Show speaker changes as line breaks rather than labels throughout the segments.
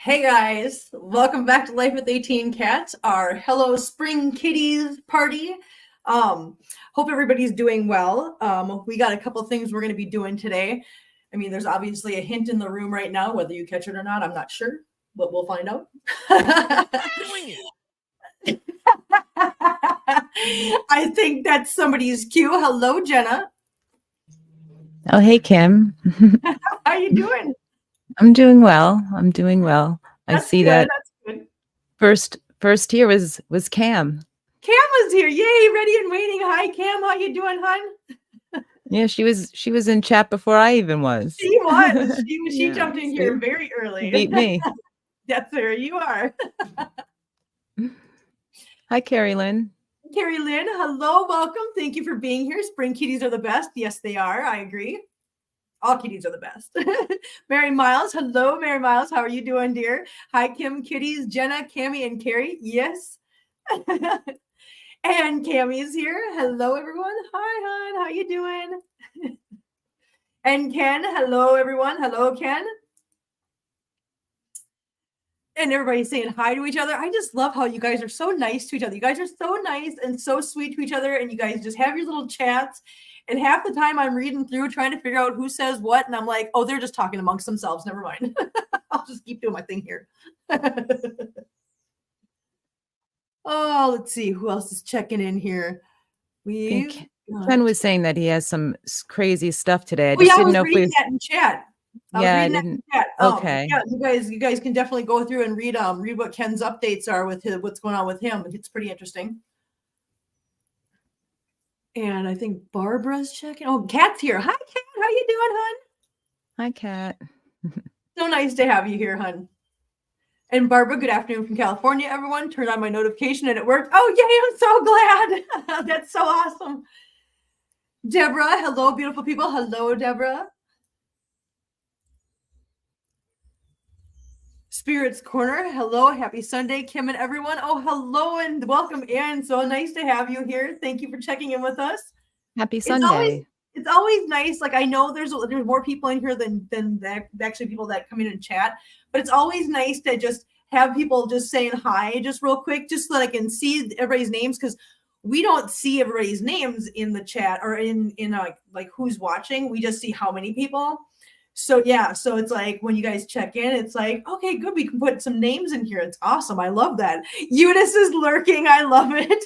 Hey guys, welcome back to Life with 18 Cats, our Hello Spring Kitties party. Hope everybody's doing well. We got a couple things we're going to be doing today. I mean, there's obviously a hint in the room right now, whether you catch it or not, I'm not sure, but we'll find out. I think that's somebody's cue. Hello, Jenna.
Oh, hey, Kim.
How you doing?
I'm doing well. I see
good.
that
That's good.
first here was Cam.
Cam was here. Yay, ready and waiting. Hi, Cam. How you doing, hon?
Yeah, she was in chat before I even was.
She was. She jumped in here
See?
very early.
Beat me.
That's there you are.
Hi, Carrie Lynn.
Carrie Lynn, hello, welcome. Thank you for being here. Spring kitties are the best. Yes, they are. I agree. All kitties are the best. Mary Miles, hello, Mary Miles. How are you doing, dear? Hi, Kim Kitties, Jenna, Cammie, and Carrie. Yes. And Cammie's here. Hello, everyone. Hi, hon. How you doing? And Ken, hello, everyone. Hello, Ken. And everybody's saying hi to each other. I just love how you guys are so nice to each other. You guys are so nice and so sweet to each other. And you guys just have your little chats. And half the time I'm reading through trying to figure out who says what. And I'm like, oh, they're just talking amongst themselves. Never mind. I'll just keep doing my thing here. Oh, let's see. Who else is checking in here?
Ken was saying that he has some crazy stuff today.
I just didn't know if we that in chat.
I didn't. Okay.
Yeah, you guys can definitely go through and read what Ken's updates are with what's going on with him. It's pretty interesting. And I think Barbara's checking. Oh, Kat's here. Hi, Kat. How you doing, hon?
Hi, Kat.
So nice to have you here, hon. And Barbara, good afternoon from California, everyone. Turned on my notification and it worked. Oh, yay, I'm so glad. That's so awesome. Deborah, hello, beautiful people. Hello, Deborah. Spirits Corner, hello, happy Sunday, Kim and everyone. Oh, hello and welcome in. So nice to have you here. Thank you for checking in with us.
Happy Sunday.
It's always nice. Like I know there's more people in here than actually people that come in and chat, but it's always nice to just have people just saying hi, just real quick, just so that I can see everybody's names because we don't see everybody's names in the chat or in like who's watching. We just see how many people. So yeah, so it's like when you guys check in, it's like, okay, good, we can put some names in here. It's awesome. I love that. Eunice is lurking. I love it.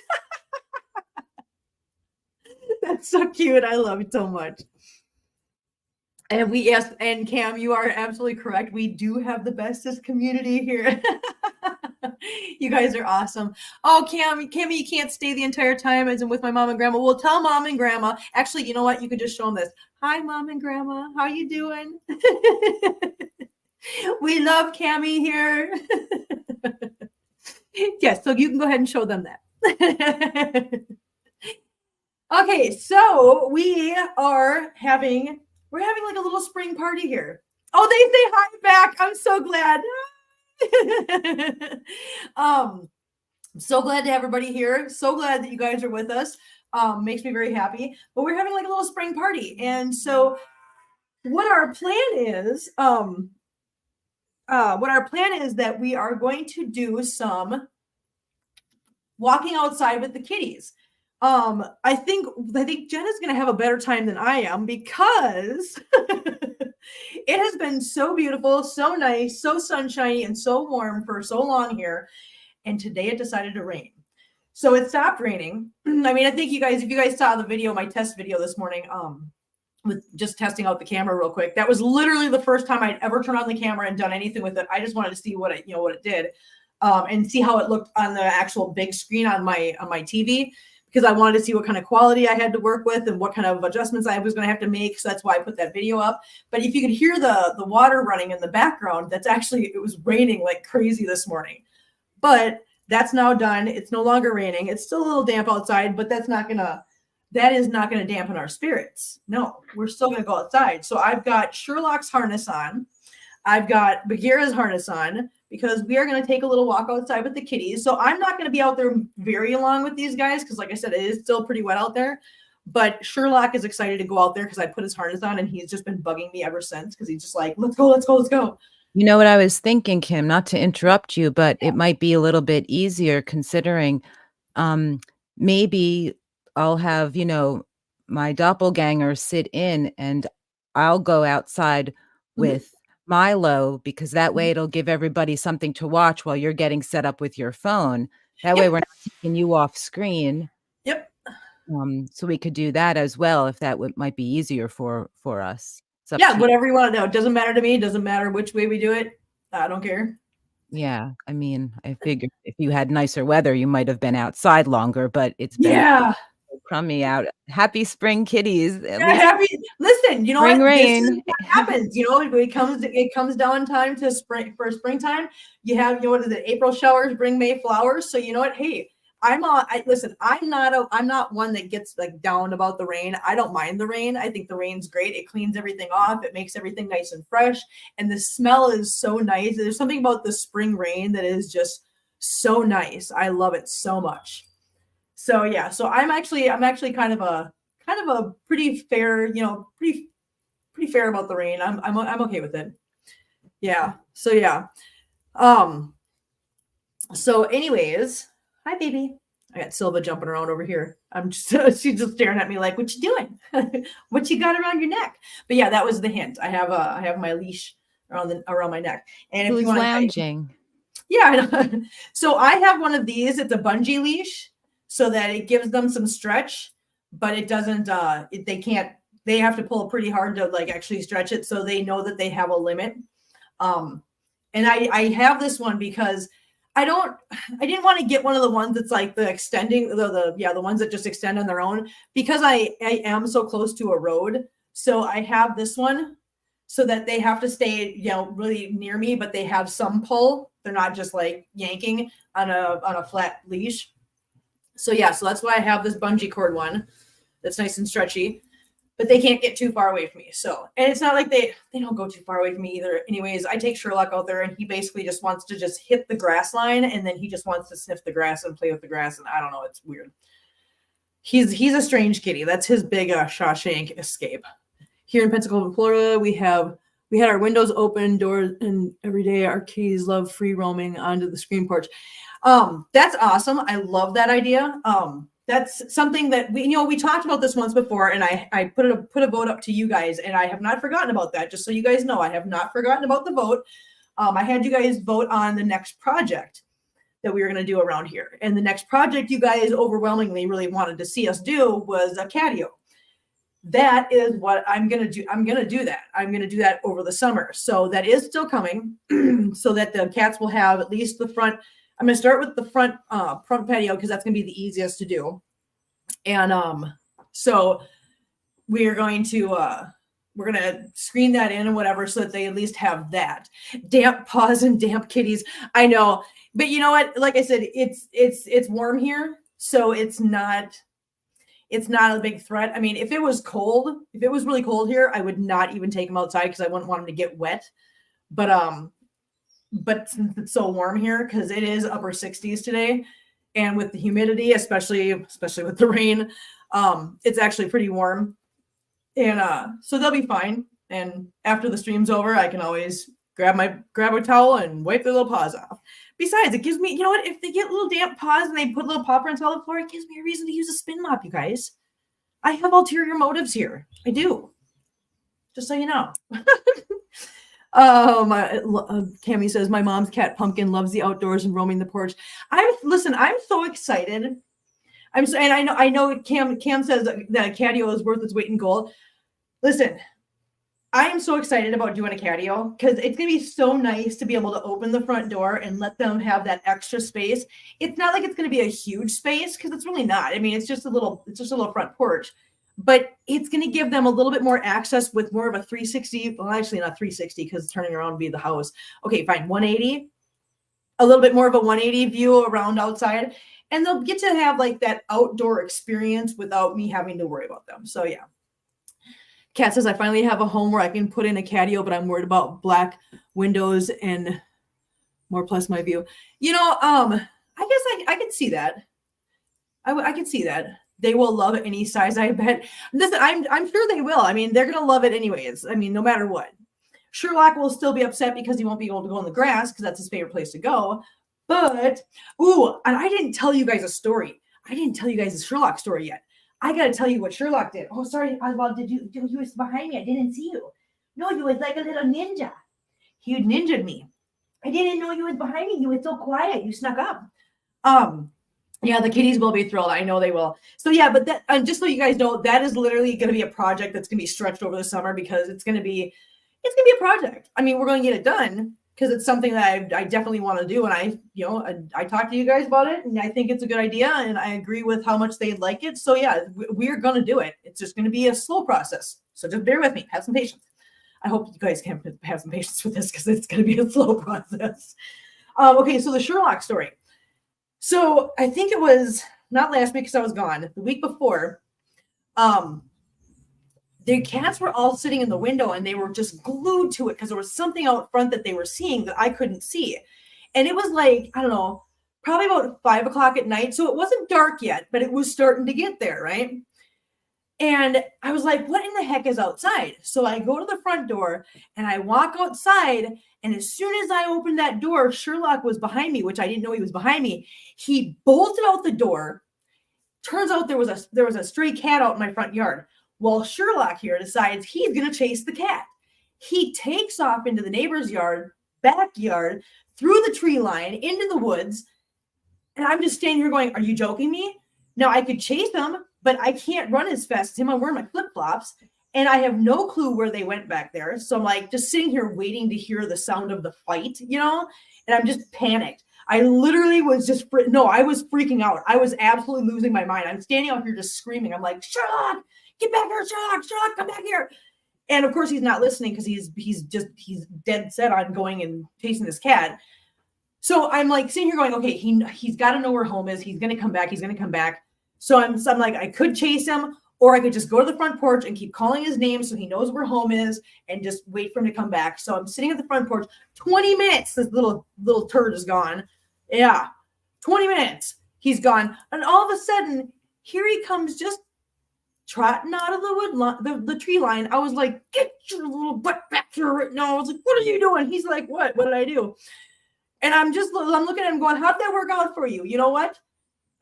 That's so cute. I love it so much. And Cam, you are absolutely correct. We do have the bestest community here. You guys are awesome. Oh, Cammy, you can't stay the entire time as in with my mom and grandma. We'll tell mom and grandma. Actually, you know what? You could just show them this. Hi, mom and grandma. How you doing? We love Cammy here. Yes, so you can go ahead and show them that. Okay, so we're having like a little spring party here. Oh, they say hi back. I'm so glad. I'm so glad to have everybody here. So glad that you guys are with us. Makes me very happy. But we're having like a little spring party. And so what our plan is that we are going to do some walking outside with the kitties. I think Jenna's going to have a better time than I am because it has been so beautiful, so nice, so sunshiny, and so warm for so long here. And today it decided to rain. So it stopped raining. I mean, I think if you guys saw the video, my test video this morning, with just testing out the camera real quick, that was literally the first time I'd ever turned on the camera and done anything with it. I just wanted to see what it did, and see how it looked on the actual big screen on my TV. Because I wanted to see what kind of quality I had to work with and what kind of adjustments I was going to have to make. So that's why I put that video up. But if you could hear the water running in the background, it was raining like crazy this morning. But that's now done. It's no longer raining. It's still a little damp outside, but that is not going to dampen our spirits. No, we're still going to go outside. So I've got Sherlock's harness on. I've got Bagheera's harness on, because we are going to take a little walk outside with the kitties. So I'm not going to be out there very long with these guys because, like I said, it is still pretty wet out there. But Sherlock is excited to go out there because I put his harness on, and he's just been bugging me ever since because he's just like, let's go.
You know what I was thinking, Kim, not to interrupt you, but it might be a little bit easier considering, um, maybe I'll have, my doppelganger sit in and I'll go outside
Mhm.
with Milo because that way it'll give everybody something to watch while you're getting set up with your phone. That way
Yep.
we're not taking you off screen.
Yep.
So we could do that as well if that might be easier for us. It's up
Yeah,
to you.
whatever you want to know. It doesn't matter to me. It doesn't matter which way we do it. I don't care.
Yeah, I mean, I figured if you had nicer weather, you might have been outside longer, but it's been
Yeah.
so crummy out. Happy spring kitties, at
Yeah,
least
listen, you know
spring
what? This is
rain.
what happens. You know, it comes down time to springtime. You have, you know, what is it? April showers bring May flowers. So you know what? Hey, listen, I'm not one that gets like down about the rain. I don't mind the rain. I think the rain's great. It cleans everything off. It makes everything nice and fresh. And the smell is so nice. There's something about the spring rain that is just so nice. I love it so much. So yeah, so I'm actually kind of a pretty fair, pretty fair about the rain. I'm okay with it. Yeah. So yeah. Um. So anyways, hi baby. I got Silva jumping around over here. I'm just she's just staring at me like, "What you doing? What you got around your neck?" But yeah, that was the hint. I have my leash around my neck, and if you
Who's
want,
lounging?
yeah, I know. So I have one of these. It's a bungee leash, so that it gives them some stretch, but it doesn't. They can't. They have to pull pretty hard to like actually stretch it, so they know that they have a limit. Um, and I have this one because I didn't want to get one of the ones that's like the extending the ones that just extend on their own because I am so close to a road. So I have this one so that they have to stay, really near me, but they have some pull. They're not just like yanking on a flat leash. So yeah, so that's why I have this bungee cord one that's nice and stretchy, but they can't get too far away from me. So, and it's not like they don't go too far away from me either. Anyways, I take Sherlock out there and he basically just wants to just hit the grass line and then he just wants to sniff the grass and play with the grass. And I don't know, it's weird. He's a strange kitty. That's his big Shawshank escape. Here in Pensacola, Florida, we had our windows open, doors, and every day our kitties love free roaming onto the screen porch. That's awesome. I love that idea. That's something that we talked about this once before, and I put a vote up to you guys, and I have not forgotten about that. Just so you guys know, I have not forgotten about the vote. I had you guys vote on the next project that we were going to do around here, and the next project you guys overwhelmingly really wanted to see us do was a catio. That is what I'm going to do. I'm going to do that. I'm going to do that over the summer. So that is still coming so that the cats will have at least the front. I'm going to start with the front patio because that's going to be the easiest to do. And so we're going to screen that in and whatever so that they at least have that. Damp paws and damp kitties. I know. But you know what? Like I said, it's warm here. So it's not a big threat. I mean, if it was really cold here, I would not even take them outside because I wouldn't want them to get wet. But since it's so warm here, because it is upper 60s today, and with the humidity, especially with the rain, it's actually pretty warm. And so they'll be fine. And after the stream's over, I can always grab a towel and wipe their little paws off. Besides, it gives me, you know what? If they get little damp paws and they put little paw prints on the floor, it gives me a reason to use a spin mop, you guys. I have ulterior motives here. I do. Just so you know. Cami says, my mom's cat Pumpkin loves the outdoors and roaming the porch. I'm so excited. I know Cam says that a catio is worth its weight in gold. Listen, I am so excited about doing a catio because it's going to be so nice to be able to open the front door and let them have that extra space. It's not like it's going to be a huge space because it's really not. I mean, it's just a little front porch, but it's going to give them a little bit more access with more of a 360. Well, actually not 360 because turning around would be the house. Okay, fine. 180, a little bit more of a 180 view around outside. And they'll get to have like that outdoor experience without me having to worry about them. So yeah. Kat says, I finally have a home where I can put in a catio, but I'm worried about black windows and more plus my view. I guess I can see that. I can see that. They will love any size, I bet. Listen, I'm sure they will. I mean, they're going to love it anyways. I mean, no matter what. Sherlock will still be upset because he won't be able to go in the grass because that's his favorite place to go. But, ooh, and I didn't tell you guys a story. I didn't tell you guys a Sherlock story yet. I got to tell you what Sherlock did. Oh, sorry, Oswald, you was behind me. I didn't see you. No, you was like a little ninja. He ninja'd me. I didn't know you was behind me. You was so quiet. You snuck up. Yeah, the kitties will be thrilled. I know they will. So yeah, but that just so you guys know, that is literally going to be a project that's going to be stretched over the summer because it's going to be a project. I mean, we're going to get it done because it's something that I definitely want to do. And I talked to you guys about it and I think it's a good idea and I agree with how much they like it. So yeah, we're going to do it. It's just going to be a slow process. So just bear with me. Have some patience. I hope you guys can have some patience with this because it's going to be a slow process. Okay, so the Sherlock story. So I think it was not last week because I was gone. The week before, the cats were all sitting in the window and they were just glued to it because there was something out front that they were seeing that I couldn't see. And it was like, I don't know, probably about 5 o'clock at night. So it wasn't dark yet, but it was starting to get there, right? And I was like, what in the heck is outside? So I go to the front door and I walk outside. And as soon as I opened that door, Sherlock was behind me, which I didn't know he was behind me. He bolted out the door. Turns out there was a stray cat out in my front yard. Well, Sherlock here decides he's going to chase the cat. He takes off into the neighbor's backyard, through the tree line, into the woods. And I'm just standing here going, are you joking me? Now I could chase him, but I can't run as fast as him. I'm wearing my flip-flops. And I have no clue where they went back there. So I'm like just sitting here waiting to hear the sound of the fight, and I'm just panicked. I literally was I was freaking out. I was absolutely losing my mind. I'm standing out here just screaming. I'm like, Sherlock, get back here, Sherlock, come back here. And of course he's not listening because he's dead set on going and chasing this cat. So I'm like sitting here going, okay, he's got to know where home is. He's going to come back. So I'm like, I could chase him or I could just go to the front porch and keep calling his name so he knows where home is and just wait for him to come back. So I'm sitting at the front porch, 20 minutes, this little turd is gone. Yeah, 20 minutes, he's gone. And all of a sudden, here he comes just trotting out of the tree line. I was like, get your little butt back here right now. I was like, what are you doing? He's like, what? What did I do? And I'm looking at him going, how'd that work out for you? You know what?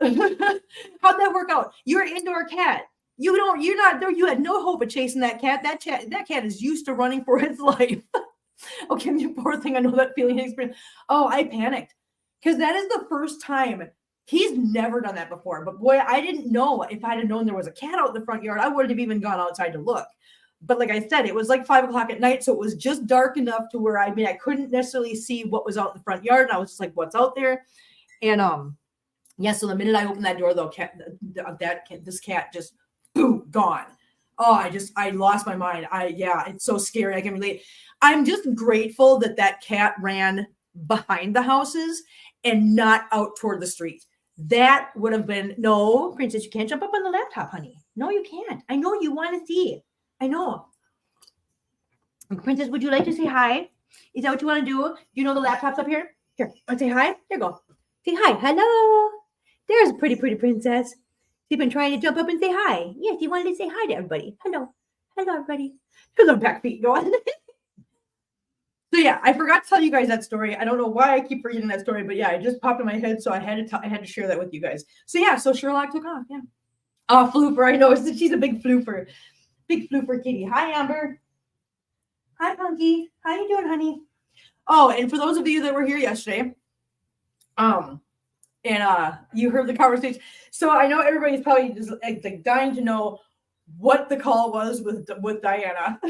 How'd that work out? You're an indoor cat. You're not there. You had no hope of chasing that cat. That cat is used to running for its life. Okay, you poor thing. I know that feeling experience. Oh, I panicked because that is the first time. He's never done that before. But boy, I didn't know. If I'd have known there was a cat out in the front yard, I wouldn't have even gone outside to look. But like I said, it was like 5 o'clock at night. So it was just dark enough to where I couldn't necessarily see what was out in the front yard. And I was just like, what's out there? And yeah, so the minute I opened that door, though, this cat just boom, gone. Oh, I lost my mind. It's so scary. I can relate. I'm just grateful that cat ran behind the houses and not out toward the street. That would have been, no, Princess, you can't jump up on the laptop, honey. No, you can't. I know you want to see. I know. Princess, would you like to say hi? Is that what you want to do? You know the laptop's up here? Here, want to say hi? Here you go. Say hi. Hello. There's a pretty princess. She's been trying to jump up and say hi. Yes, he wanted to say hi to everybody. Hello. Hello, everybody. Her little back feet going. So yeah, I forgot to tell you guys that story. I don't know why I keep forgetting that story, but yeah, it just popped in my head, so I had to share that with you guys. So yeah, so Sherlock took off. Yeah. Oh, floofer. I know. She's a big floofer. Big floofer kitty. Hi, Amber. Hi, Punky. How you doing, honey? Oh, and for those of you that were here yesterday, and you heard the conversation. So I know everybody's probably just like dying to know what the call was with Diana.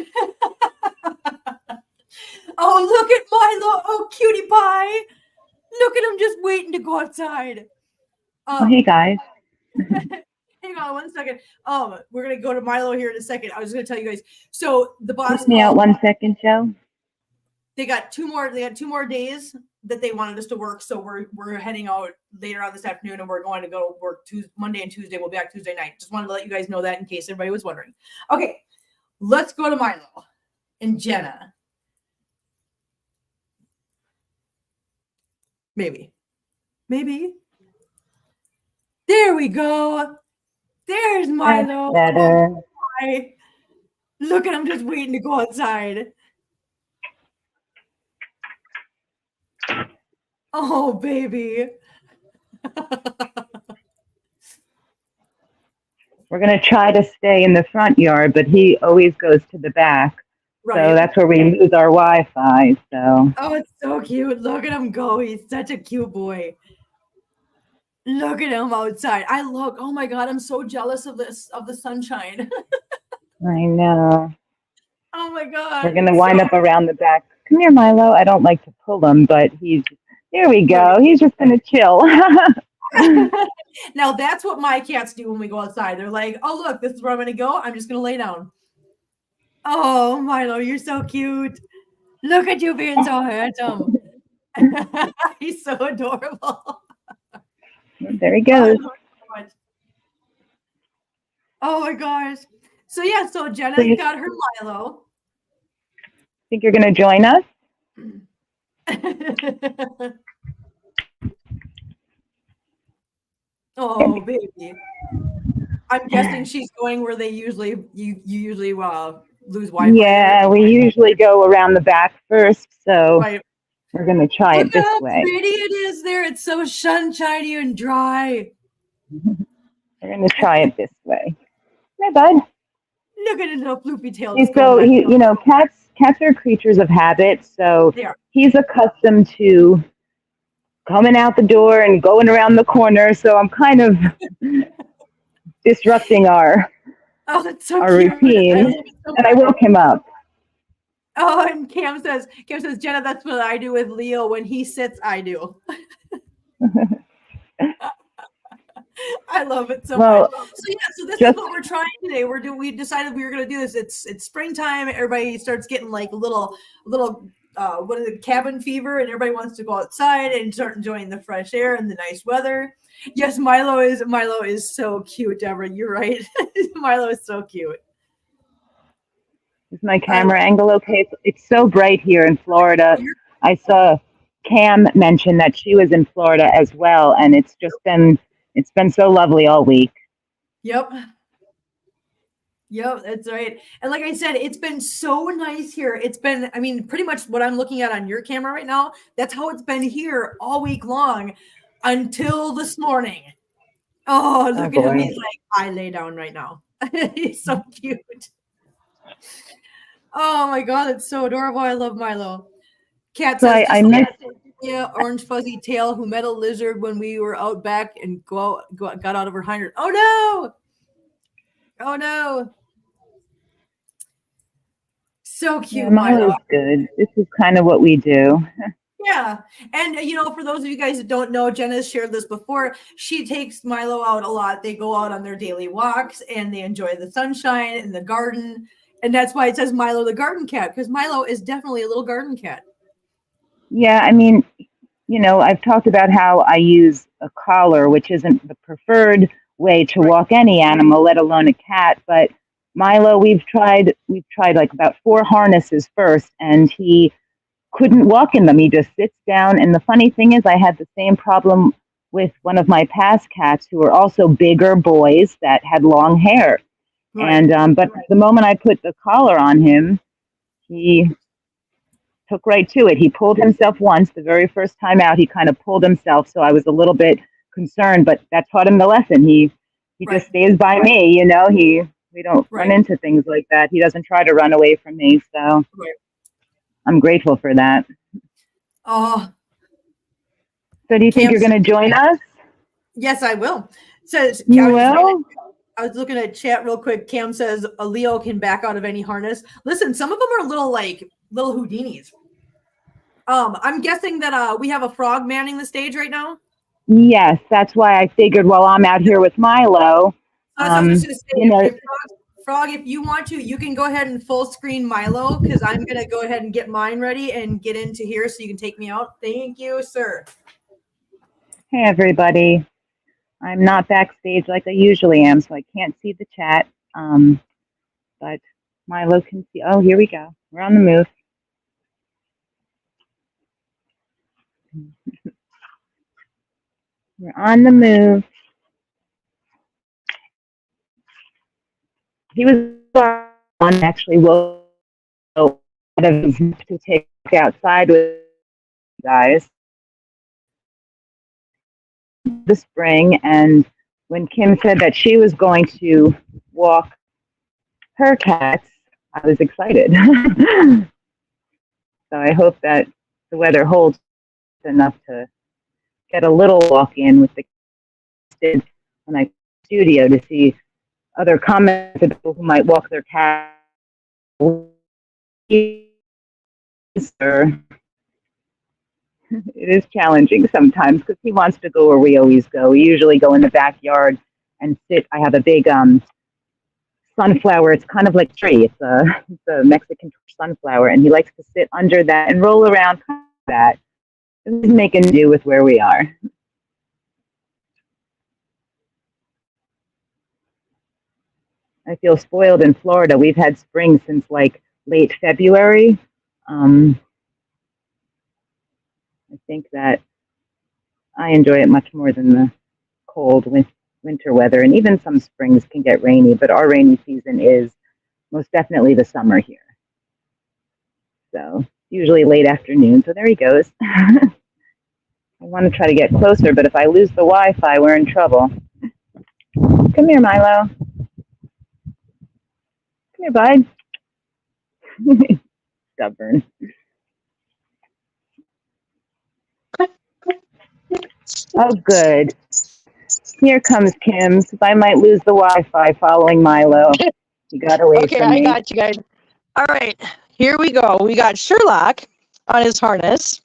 Oh, look at Milo. Oh, cutie pie. Look at him just waiting to go outside.
Hey, guys.
Hang on 1 second. We're going to go to Milo here in a second. I was just going to tell you guys. So the boss.
Take me out 1 second, Joe.
They got two more days that they wanted us to work. So we're heading out later on this afternoon and we're going to go work Monday and Tuesday. We'll be back Tuesday night. Just wanted to let you guys know that in case everybody was wondering. Okay, let's go to Milo and Jenna. Maybe. There we go. There's Milo.
That's better.
Hi. Look at him just waiting to go outside. Oh, baby.
We're going to try to stay in the front yard, but he always goes to the back. So
Right.
that's where we lose our Wi-Fi. So
Oh, it's so cute. Look at him go. He's such a cute boy. Look at him outside. Oh my God, I'm so jealous of the sunshine.
I know.
Oh my
We're
God.
going to
It's
wind
so
up around the back. Come here, Milo. I don't like to pull him, but there we go.
right.
He's just going to chill.
Now that's what my cats do when we go outside. They're like, oh look, this is where I'm gonna go. I'm just gonna lay down. Oh, Milo, you're so cute. Look at you being so handsome. He's so adorable.
There he
Oh, I
goes.
love it so much. Oh my gosh. So yeah, so
So
Jenna's
you
got her Milo.
think you're going to join us?
Oh baby. I'm guessing she's going where they you usually lose Wi-Fi there.
Yeah, we usually go around the back first, so
Right.
we're going to try
Look
it
at
this
how
way.
pretty it is there. It's so sunshiny and dry.
We're going to try it this way. Hi, bud.
Look at his little floopy tail
He's
just going back.
cats are creatures of habit, so
There.
he's accustomed to coming out the door and going around the corner, so I'm kind of disrupting our
Oh, that's so
our
cute. I
routine,
love it so
and I
much.
woke him up.
Oh, and Cam says, Jenna, that's what I do with Leo. When he sits, I do. I love it so much.
Well,
So yeah, so this is
just
what we're trying today. We decided we were gonna do this. It's springtime. Everybody starts getting like little what is it, cabin fever, and everybody wants to go outside and start enjoying the fresh air and the nice weather. Yes, Milo is so cute, Deborah. You're right. Milo is so cute.
is my
I love
camera angle okay? It's so bright here in
oh,
Florida.
you're
I saw Cam mention that she was in Florida as well, and it's been so lovely all week.
yep. Yep, that's right. And like I said, it's been so nice here. It's been, I mean, pretty much what I'm looking at on your camera right now. That's how it's been here all week long until this morning. Oh,
Oh
look at him.
boy.
He's like, I lay down right now. He's so cute. Oh my God, it's so adorable. I love Milo. Cat
So
says,
I
just like
missed.
yeah, orange fuzzy tail who met a lizard when we were out back and got out of her hinder. Oh no! Oh no! So
Yeah,
cute, Milo.
Milo's good. This is kind of what we do.
Yeah. And, for those of you guys that don't know, Jenna's shared this before. She takes Milo out a lot. They go out on their daily walks and they enjoy the sunshine and the garden. And that's why it says Milo the garden cat, because Milo is definitely a little garden cat.
Yeah, I mean, I've talked about how I use a collar, which isn't the preferred way to
Right.
walk any animal, let alone a cat. But Milo, we've tried like about 4 harnesses first, and he couldn't walk in them. He just sits down. And the funny thing is, I had the same problem with one of my past cats who were also bigger boys that had long hair.
Right.
And but the moment I put the collar on him, he took right to it. He pulled himself once. The very first time out, he kind of pulled himself. So I was a little bit concerned, but that taught him the lesson. He just
Right.
stays by me. We don't run
Right.
into things like that. He doesn't try to run away from me. So
Right.
I'm grateful for that.
Oh,
So do you think
Cam.
you're going to join us?
Yes, I will. Says
You will?
I was looking at chat real quick. Cam says a Leo can back out of any harness. Listen, some of them are little Houdinis. I'm guessing that we have a frog manning the stage right now.
Yes, that's why I figured while I'm out here with Milo,
That's what I was just gonna say.
you know,
Frog, if you want to, you can go ahead and full screen Milo because I'm gonna go ahead and get mine ready and get into here so you can take me out. Thank you, sir.
hey everybody. I'm not backstage like I usually am, so I can't see the chat. But Milo can see. Oh, here we go. We're on the move. We're on the move. He was on actually. Will to take outside with you guys. the spring, and when Kim said that she was going to walk her cats, I was excited. So I hope that the weather holds enough to get a little walk in with the kids when I studio to see other comments of people who might walk their cat. It is challenging sometimes because he wants to go where we always go. We usually go in the backyard and sit. I have a big sunflower. It's kind of like a tree. It's a Mexican sunflower, and he likes to sit under that and roll around that. He's making do with where we are. I feel spoiled in Florida. We've had spring since like late February. I think that I enjoy it much more than the cold winter weather, and even some springs can get rainy, but our rainy season is most definitely the summer here. So usually late afternoon. So there he goes. I want to try to get closer, but if I lose the Wi-Fi, we're in trouble. Come here, Milo. Come here, bud. Stubborn. Oh, good. Here comes Kim. If I might lose the Wi-Fi following Milo. You got away
Okay,
from
I
me.
got you guys. All right, here we go. We got Sherlock on his harness.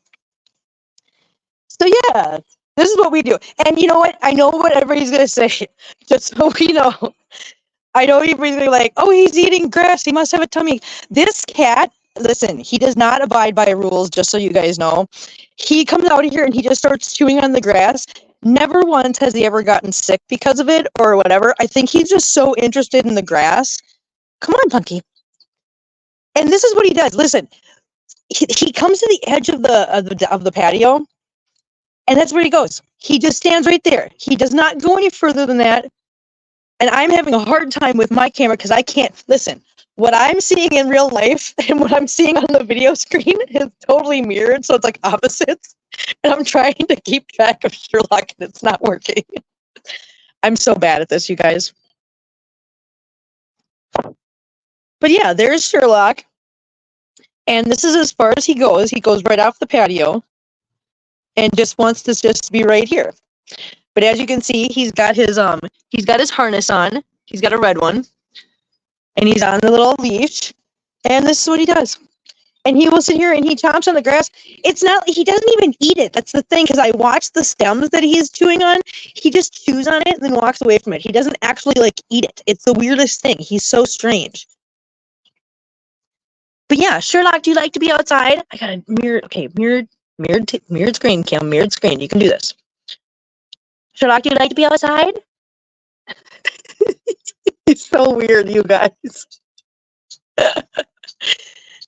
So yeah, this is what we do. And you know what? I know what everybody's gonna say. Just so we know. I know everybody's gonna be like, oh, he's eating grass. He must have a tummy. This cat, listen, he does not abide by rules, just so you guys know. He comes out here and he just starts chewing on the grass. Never once has he ever gotten sick because of it or whatever. I think he's just so interested in the grass. Come on, Punky. And this is what he does. Listen, he comes to the edge of the patio, and that's where he goes. He just stands right there. He does not go any further than that. And I'm having a hard time with my camera because I can't listen. What I'm seeing in real life and what I'm seeing on the video screen is totally mirrored, so it's like opposites. And I'm trying to keep track of Sherlock, and it's not working. I'm so bad at this, you guys. But yeah, there's Sherlock. And this is as far as he goes. He goes right off the patio and just wants to just be right here. But as you can see, he's got his harness on. He's got a red one. And he's on the little leash. And this is what he does. And he will sit here and he chomps on the grass. It's not, he doesn't even eat it. That's the thing, because I watched the stems that he's chewing on. He just chews on it and then walks away from it. He doesn't actually like eat it. It's the weirdest thing. He's so strange. But yeah, Sherlock, do you like to be outside? I got a mirrored screen, Kim, mirrored screen. You can do this. Sherlock, do you like to be outside? It's so weird, you guys.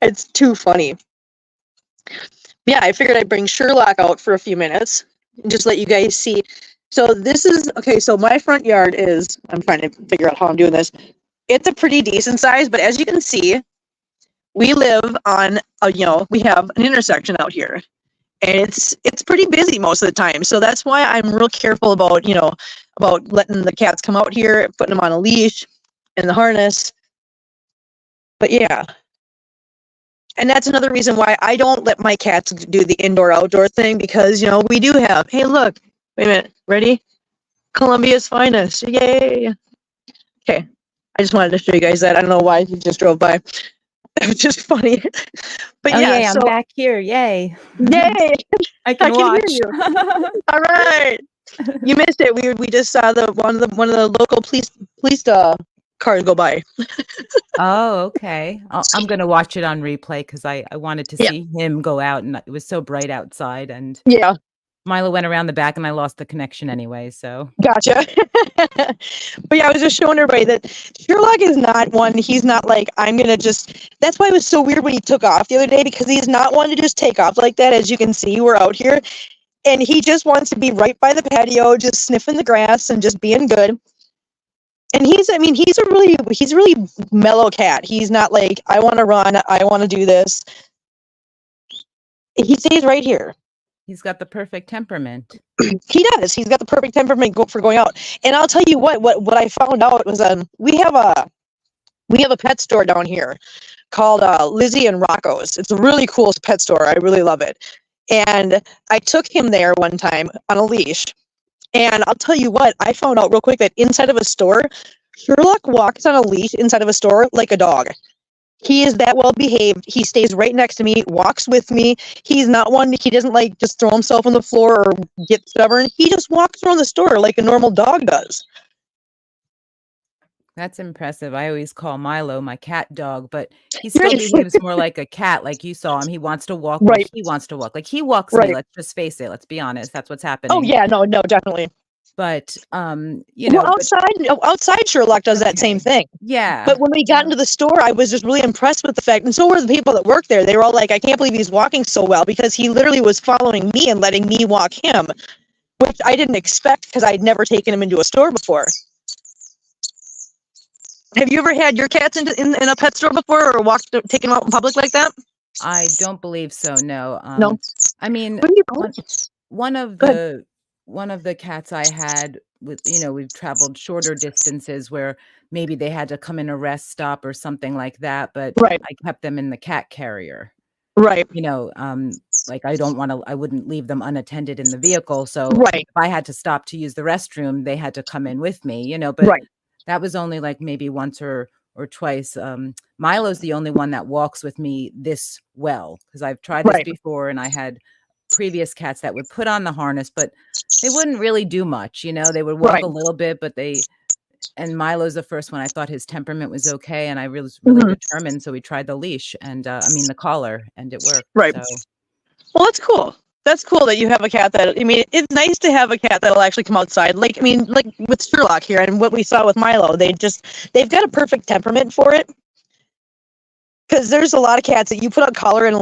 It's too funny. Yeah, I figured I'd bring Sherlock out for a few minutes and just let you guys see. So this is, okay, so my front yard is, I'm trying to figure out how I'm doing this. It's a pretty decent size, but as you can see, we live on we have an intersection out here, and it's pretty busy most of the time. So that's why I'm real careful about letting the cats come out here, putting them on a leash and the harness. But yeah, and that's another reason why I don't let my cats do the indoor-outdoor thing, because we do have. Hey, look! Wait a minute. Ready? Columbia's finest! Yay! Okay, I just wanted to show you guys that. I don't know why he just drove by. It was just funny. But
Oh,
yeah,
yay, I'm back here. Yay.
Yay!
I can watch.
Hear you. All right. You missed it. We just saw one of the local police cars go by.
Oh, okay. I'm going to watch it on replay because I wanted to see him go out, and it was so bright outside, and
yeah,
Milo went around the back and I lost the connection anyway, so.
gotcha. But yeah, I was just showing everybody that Sherlock is not one. He's not like, I'm going to just, that's why it was so weird when he took off the other day, because he's not one to just take off like that. As you can see, we're out here and he just wants to be right by the patio, just sniffing the grass and just being good. And he's a really mellow cat. He's not like, I want to run, I want to do this. He stays right here.
He's got the perfect temperament.
He does. He's got the perfect temperament for going out. And I'll tell you what I found out was we have a pet store down here called Lizzie and Rocco's. It's a really cool pet store. I really love it. And I took him there one time on a leash. And I'll tell you what, I found out real quick that inside of a store, Sherlock walks on a leash inside of a store like a dog. He is that well behaved. He stays right next to me, walks with me. He's not one, he doesn't like just throw himself on the floor or get stubborn. He just walks around the store like a normal dog does.
That's impressive. I always call Milo my cat dog, but he still behaves more like a cat. Like you saw him, he wants to walk.
Right.
He wants to walk. Like he walks
Right.
me. Let's just face it. Let's be honest. That's what's happening.
Oh yeah, no, definitely.
But you know,
well, outside Sherlock does that same thing.
Yeah.
But when we got into the store, I was just really impressed with the fact, and so were the people that work there. They were all like, "I can't believe he's walking so well," because he literally was following me and letting me walk him, which I didn't expect because I'd never taken him into a store before. Have you ever had your cats in a pet store before, or taken them out in public like that?
I don't believe so. No.
No.
I mean,
Where do you go?
one of the cats I had with, we've traveled shorter distances where maybe they had to come in a rest stop or something like that, but
Right.
I kept them in the cat carrier.
Right.
Like I wouldn't leave them unattended in the vehicle. So
Right.
if I had to stop to use the restroom, they had to come in with me, but
Right.
that was only like maybe once or twice. Milo's the only one that walks with me this well, because I've tried this
Right.
before and I had previous cats that would put on the harness, but they wouldn't really do much. They would walk
Right.
a little bit, and Milo's the first one. I thought his temperament was okay, and I was really determined. So we tried the leash and the collar, and it worked.
Right.
So.
Well, that's cool. That's cool that you have a cat that, it's nice to have a cat that'll actually come outside. Like with Sherlock here and what we saw with Milo, they've got a perfect temperament for it. Because there's a lot of cats that you put a collar and a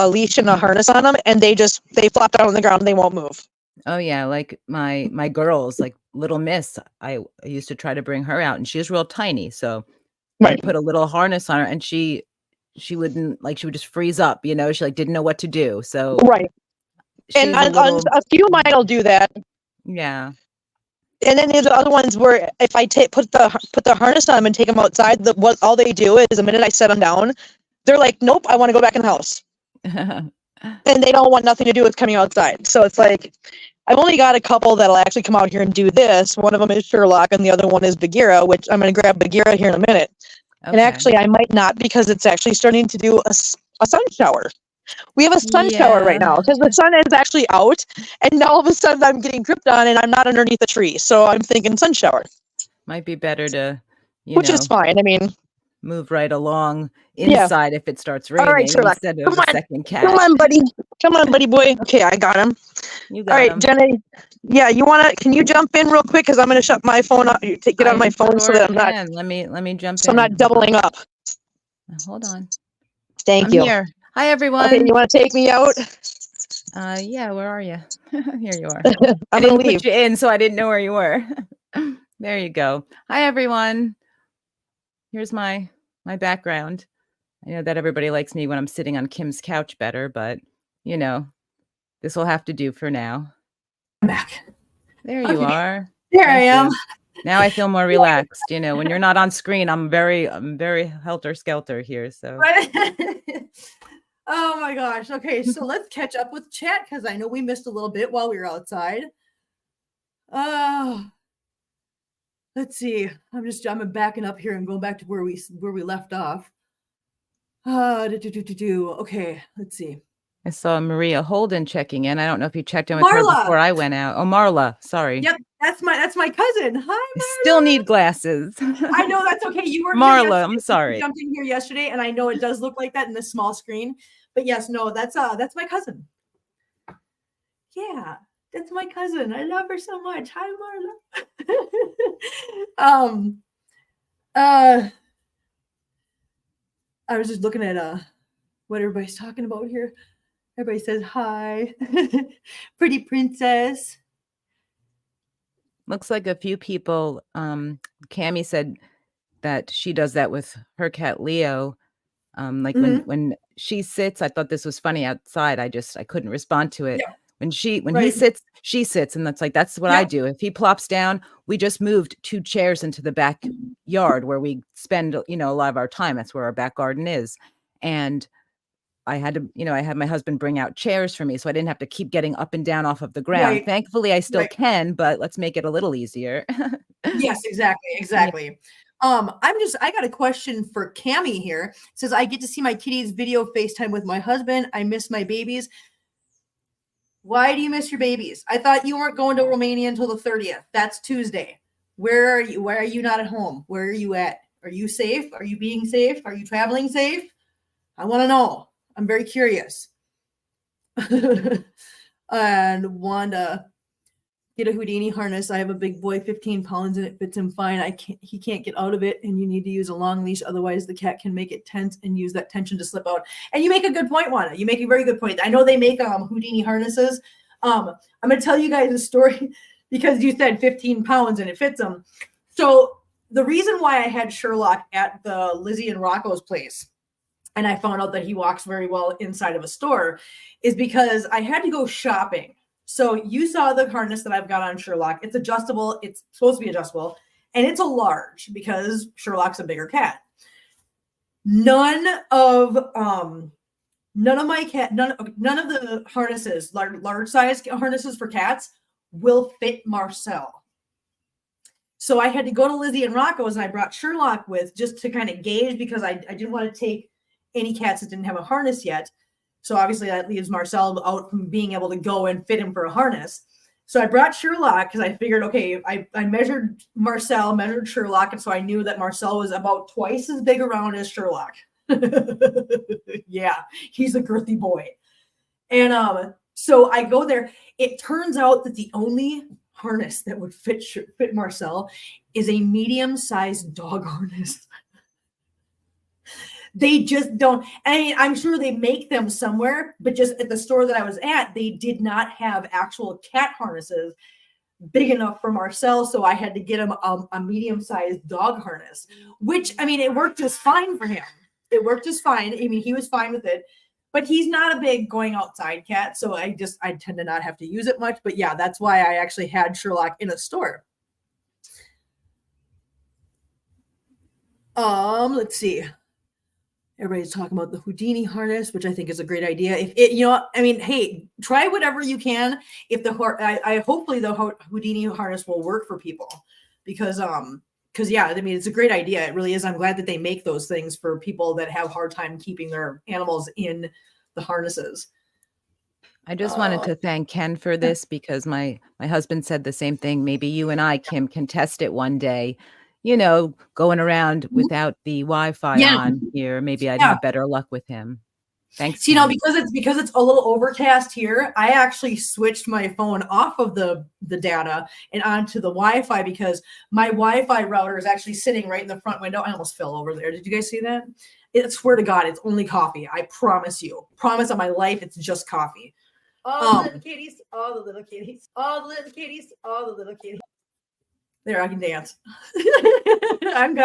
leash and a harness on them, and they flop down on the ground and they won't move.
Oh yeah, like my girls, like little Miss, I used to try to bring her out, and she was real tiny, so I put a little harness on her, and she wouldn't, like, she would just freeze up, she like didn't know what to do. So
right, and a few of mine will do that.
Yeah.
And then there's other ones where if I put the harness on them and take them outside, all they do is the minute I set them down, they're like, "Nope, I want to go back in the house," and they don't want nothing to do with coming outside. So it's like, I've only got a couple that'll actually come out here and do this. One of them is Sherlock, and the other one is Bagheera, which I'm going to grab Bagheera here in a minute. Okay. And actually, I might not, because it's actually starting to do a sun shower. We have a sun shower right now because the sun is actually out, and now all of a sudden I'm getting dripped on and I'm not underneath a tree. So I'm thinking sun shower.
Might be better to,
which is fine.
Move right along inside if it starts raining.
All right, Sherlock.
Instead of a second cat.
Come on, buddy. Come on, buddy boy. Okay, I got him.
You got
all right,
him.
Jenna. Yeah, can you jump in real quick? Because I'm going to shut my phone up. Get on my phone so that I'm not.
Let me jump in.
So I'm not doubling up.
Hold on.
Thank you.
Here. Hi, everyone.
Okay, you want to take me out?
Yeah, where are you? Here you are.
I
didn't put you in, so I didn't know where you were. There you go. Hi, everyone. Here's my background. I know that everybody likes me when I'm sitting on Kim's couch better, but, this will have to do for now.
I'm back.
There you are.
There I am.
Now I feel more relaxed. When you're not on screen, I'm very Helter Skelter here. So.
Oh my gosh. Okay, so let's catch up with chat because I know we missed a little bit while we were outside. Let's see. I'm backing up here and going back to where we left off. Okay, let's see.
I saw Maria Holden checking in. I don't know if you checked in with her before I went out. Oh, Marla. Sorry.
Yep, that's my cousin. Hi, Marla.
I still need glasses.
I know that's okay. You were
Marla. I'm sorry.
You jumped in here yesterday, and I know it does look like that in the small screen. But yes, no, that's my cousin. Yeah, that's my cousin. I love her so much. Hi, Marla. I was just looking at what everybody's talking about here. Everybody says hi. Pretty princess.
Looks like a few people. Cammie said that she does that with her cat Leo. When she sits, I thought this was funny outside. I couldn't respond to it.
Yeah.
When he
Right.
sits, she sits, and that's what I do. If he plops down, we just moved 2 chairs into the backyard where we spend, a lot of our time. That's where our back garden is. And I had to, I had my husband bring out chairs for me, so I didn't have to keep getting up and down off of the ground.
Right.
Thankfully, I still
Right.
can, but let's make it a little easier.
Yes, exactly. I got a question for Cammie here. It says, I get to see my kitties video FaceTime with my husband. I miss my babies. Why do you miss your babies? I thought you weren't going to Romania until the 30th. That's Tuesday. Where are you? Why are you not at home? Where are you at? Are you safe? Are you being safe? Are you traveling safe? I want to know. I'm very curious. And Wanda, get a Houdini harness. I have a big boy, 15 pounds, and it fits him fine. He can't get out of it, and you need to use a long leash. Otherwise, the cat can make it tense and use that tension to slip out. And you make a good point, Wanda. You make a very good point. I know they make Houdini harnesses. I'm going to tell you guys a story because you said 15 pounds and it fits him. So the reason why I had Sherlock at the Lizzie and Rocco's place, and I found out that he walks very well inside of a store, is because I had to go shopping. So you saw the harness that I've got on Sherlock. It's adjustable. It's supposed to be adjustable. And it's a large because Sherlock's a bigger cat. None of the harnesses, large size harnesses for cats will fit Marcel. So I had to go to Lizzie and Rocco's, and I brought Sherlock with just to kind of gauge, because I didn't want to take any cats that didn't have a harness yet. So obviously that leaves Marcel out from being able to go and fit him for a harness. So I brought Sherlock because I figured, okay, I measured Marcel, measured Sherlock, and so I knew that Marcel was about twice as big around as Sherlock. Yeah, he's a girthy boy. And so I go there. It turns out that the only harness that would fit Marcel is a medium-sized dog harness. They just don't. I mean, I'm sure they make them somewhere, but just at the store that I was at, they did not have actual cat harnesses big enough for Marcel. So I had to get him a medium-sized dog harness, which, I mean, it worked just fine for him. It worked just fine. I mean, he was fine with it, but he's not a big going outside cat. So I tend to not have to use it much. But yeah, that's why I actually had Sherlock in a store. Let's see. Everybody's talking about the Houdini harness, which I think is a great idea. If it, I mean, hey, try whatever you can. If hopefully the Houdini harness will work for people, because yeah, I mean, it's a great idea. It really is. I'm glad that they make those things for people that have a hard time keeping their animals in the harnesses.
I just wanted to thank Ken for this, because my husband said the same thing. Maybe you and I, Kim, can test it one day. Going around without the Wi-Fi on here, maybe I'd have better luck with him. Thanks.
See, because it's a little overcast here, I actually switched my phone off of the data and onto the Wi-Fi, because my Wi-Fi router is actually sitting right in the front window. I almost fell over there. Did you guys see that? I swear to God, it's only coffee. I promise you. Promise on my life, it's just coffee. All the little kitties, all the little kitties, all the little kitties, all the little kitties. There, I can dance. I'm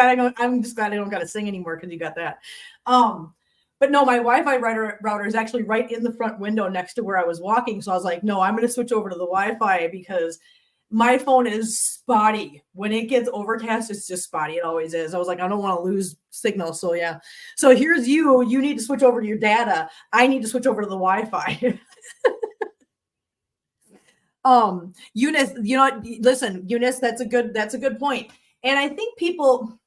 just glad I don't got to sing anymore because you got that. But no, my Wi-Fi router is actually right in the front window next to where I was walking. So I was like, no, I'm going to switch over to the Wi-Fi because my phone is spotty. When it gets overcast, it's just spotty. It always is. I was like, I don't want to lose signal. So yeah. So here's you. You need to switch over to your data. I need to switch over to the Wi-Fi. Eunice, listen, Eunice, that's a good point. And I think people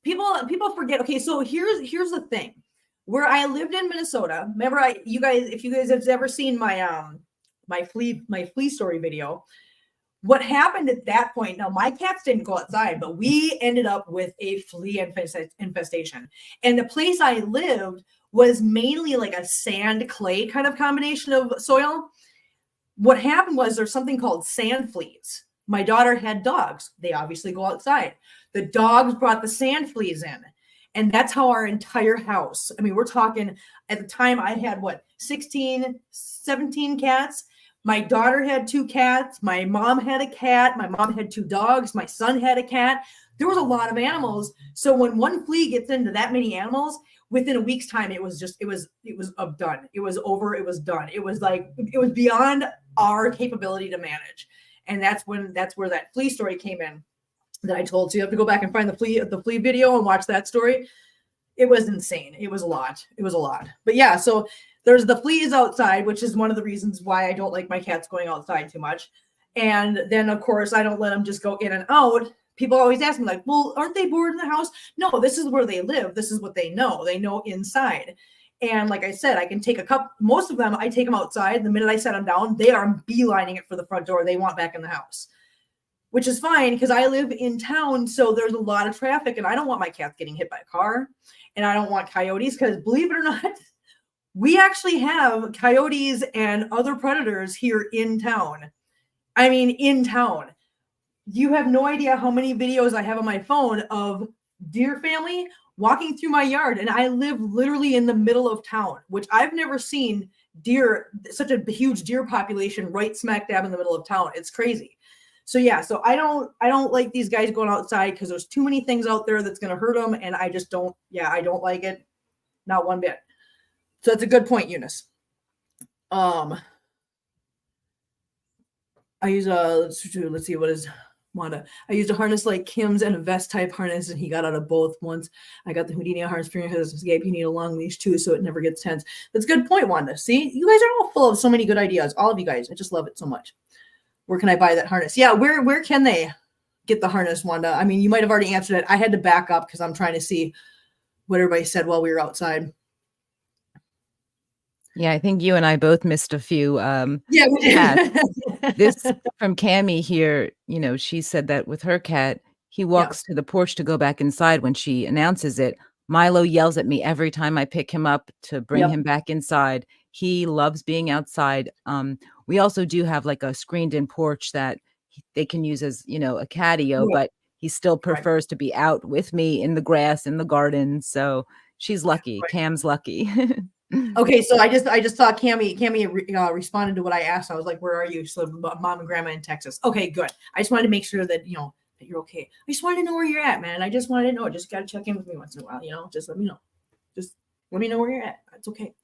forget. Okay, so here's the thing. Where I lived in Minnesota, remember if you guys have ever seen my my Flea Story video, what happened at that point, now my cats didn't go outside, but we ended up with a flea infestation. And the place I lived was mainly like a sand clay kind of combination of soil. What happened was there's something called sand fleas. My daughter had dogs. They obviously go outside. The dogs brought the sand fleas in. And that's how our entire house, I mean, we're talking, at the time I had 16, 17 cats. My daughter had 2 cats. My mom had a cat. My mom had 2 dogs. My son had a cat. There was a lot of animals. So when one flea gets into that many animals, within a week's time, it was done. It was over. It was done. It was like, it was beyond our capability to manage. And that's where that Flea story came in that I told. So you have to go back and find the flea video and watch that story. It was insane. It was a lot. But yeah, so there's the fleas outside, which is one of the reasons why I don't like my cats going outside too much. And then, of course, I don't let them just go in and out. People always ask me, like, well, aren't they bored in the house? No, this is where they live. This is what they know. They know inside. And like I said, I can take most of them, I take them outside. The minute I set them down, they are beelining it for the front door. They want back in the house, which is fine because I live in town. So there's a lot of traffic and I don't want my cats getting hit by a car. And I don't want coyotes because, believe it or not, we actually have coyotes and other predators here in town. I mean, in town. You have no idea how many videos I have on my phone of deer family walking through my yard. And I live literally in the middle of town, which I've never seen such a huge deer population right smack dab in the middle of town. It's crazy. So yeah, so I don't like these guys going outside because there's too many things out there that's going to hurt them. And I just don't like it. Not one bit. So that's a good point, Eunice. I use let's see, what is Wanda? I used a harness like Kim's and a vest type harness, and he got out of both. Once I got the Houdini harness for his escape, you need a long leash too, so it never gets tense. That's a good point, Wanda. See, you guys are all full of so many good ideas. All of you guys. I just love it so much. Where can I buy that harness? Yeah, where can they get the harness, Wanda? I mean, you might have already answered it. I had to back up because I'm trying to see what everybody said while we were outside.
Yeah, I think you and I both missed a few.
Yeah, we did.
This from Cammie here, she said that with her cat, he walks to the porch to go back inside when she announces it. Milo yells at me every time I pick him up to bring him back inside. He loves being outside. We also do have like a screened in porch that they can use as, a catio, but he still prefers to be out with me in the grass, in the garden. So she's lucky.
Right.
Cam's lucky.
Okay, so I just saw Cammie responded to what I asked. I was like, "Where are you?" So mom and grandma in Texas. Okay, good. I just wanted to make sure that that you're okay. I just wanted to know where you're at, man. I just wanted to know. Just gotta check in with me once in a while. Just let me know. Just let me know where you're at. It's okay.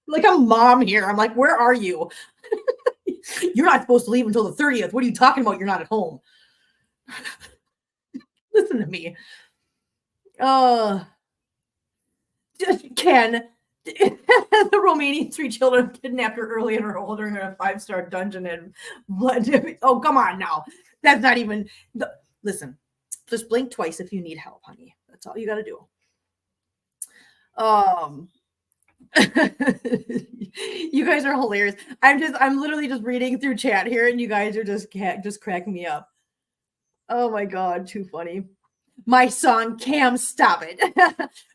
Like a mom here. I'm like, where are you? You're not supposed to leave until the 30th. What are you talking about? You're not at home. Listen to me. Ken. The Romanian 3 children kidnapped her early in her holding her in a 5-star dungeon and blood. Oh, come on now. That's not even. Listen, just blink twice if you need help, honey. That's all you got to do. You guys are hilarious. I'm literally just reading through chat here, and you guys are just cracking me up. Oh my God, too funny. My song, Cam, stop it.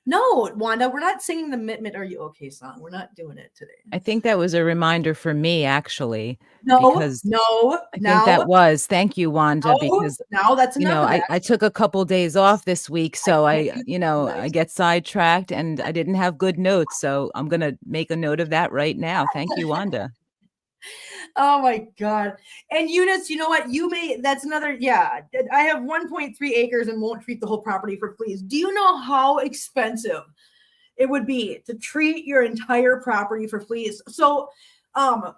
No, Wanda, we're not singing the Mitt Are You Okay song. We're not doing it today.
I think that was a reminder for me, actually.
No.
I think that was. Thank you, Wanda, because
now that's enough.
I took a couple days off this week, so I get sidetracked and I didn't have good notes. So I'm gonna make a note of that right now. Thank you, Wanda.
Oh my God. And Eunice, you know what? That's another, I have 1.3 acres and won't treat the whole property for fleas. Do you know how expensive it would be to treat your entire property for fleas? So, to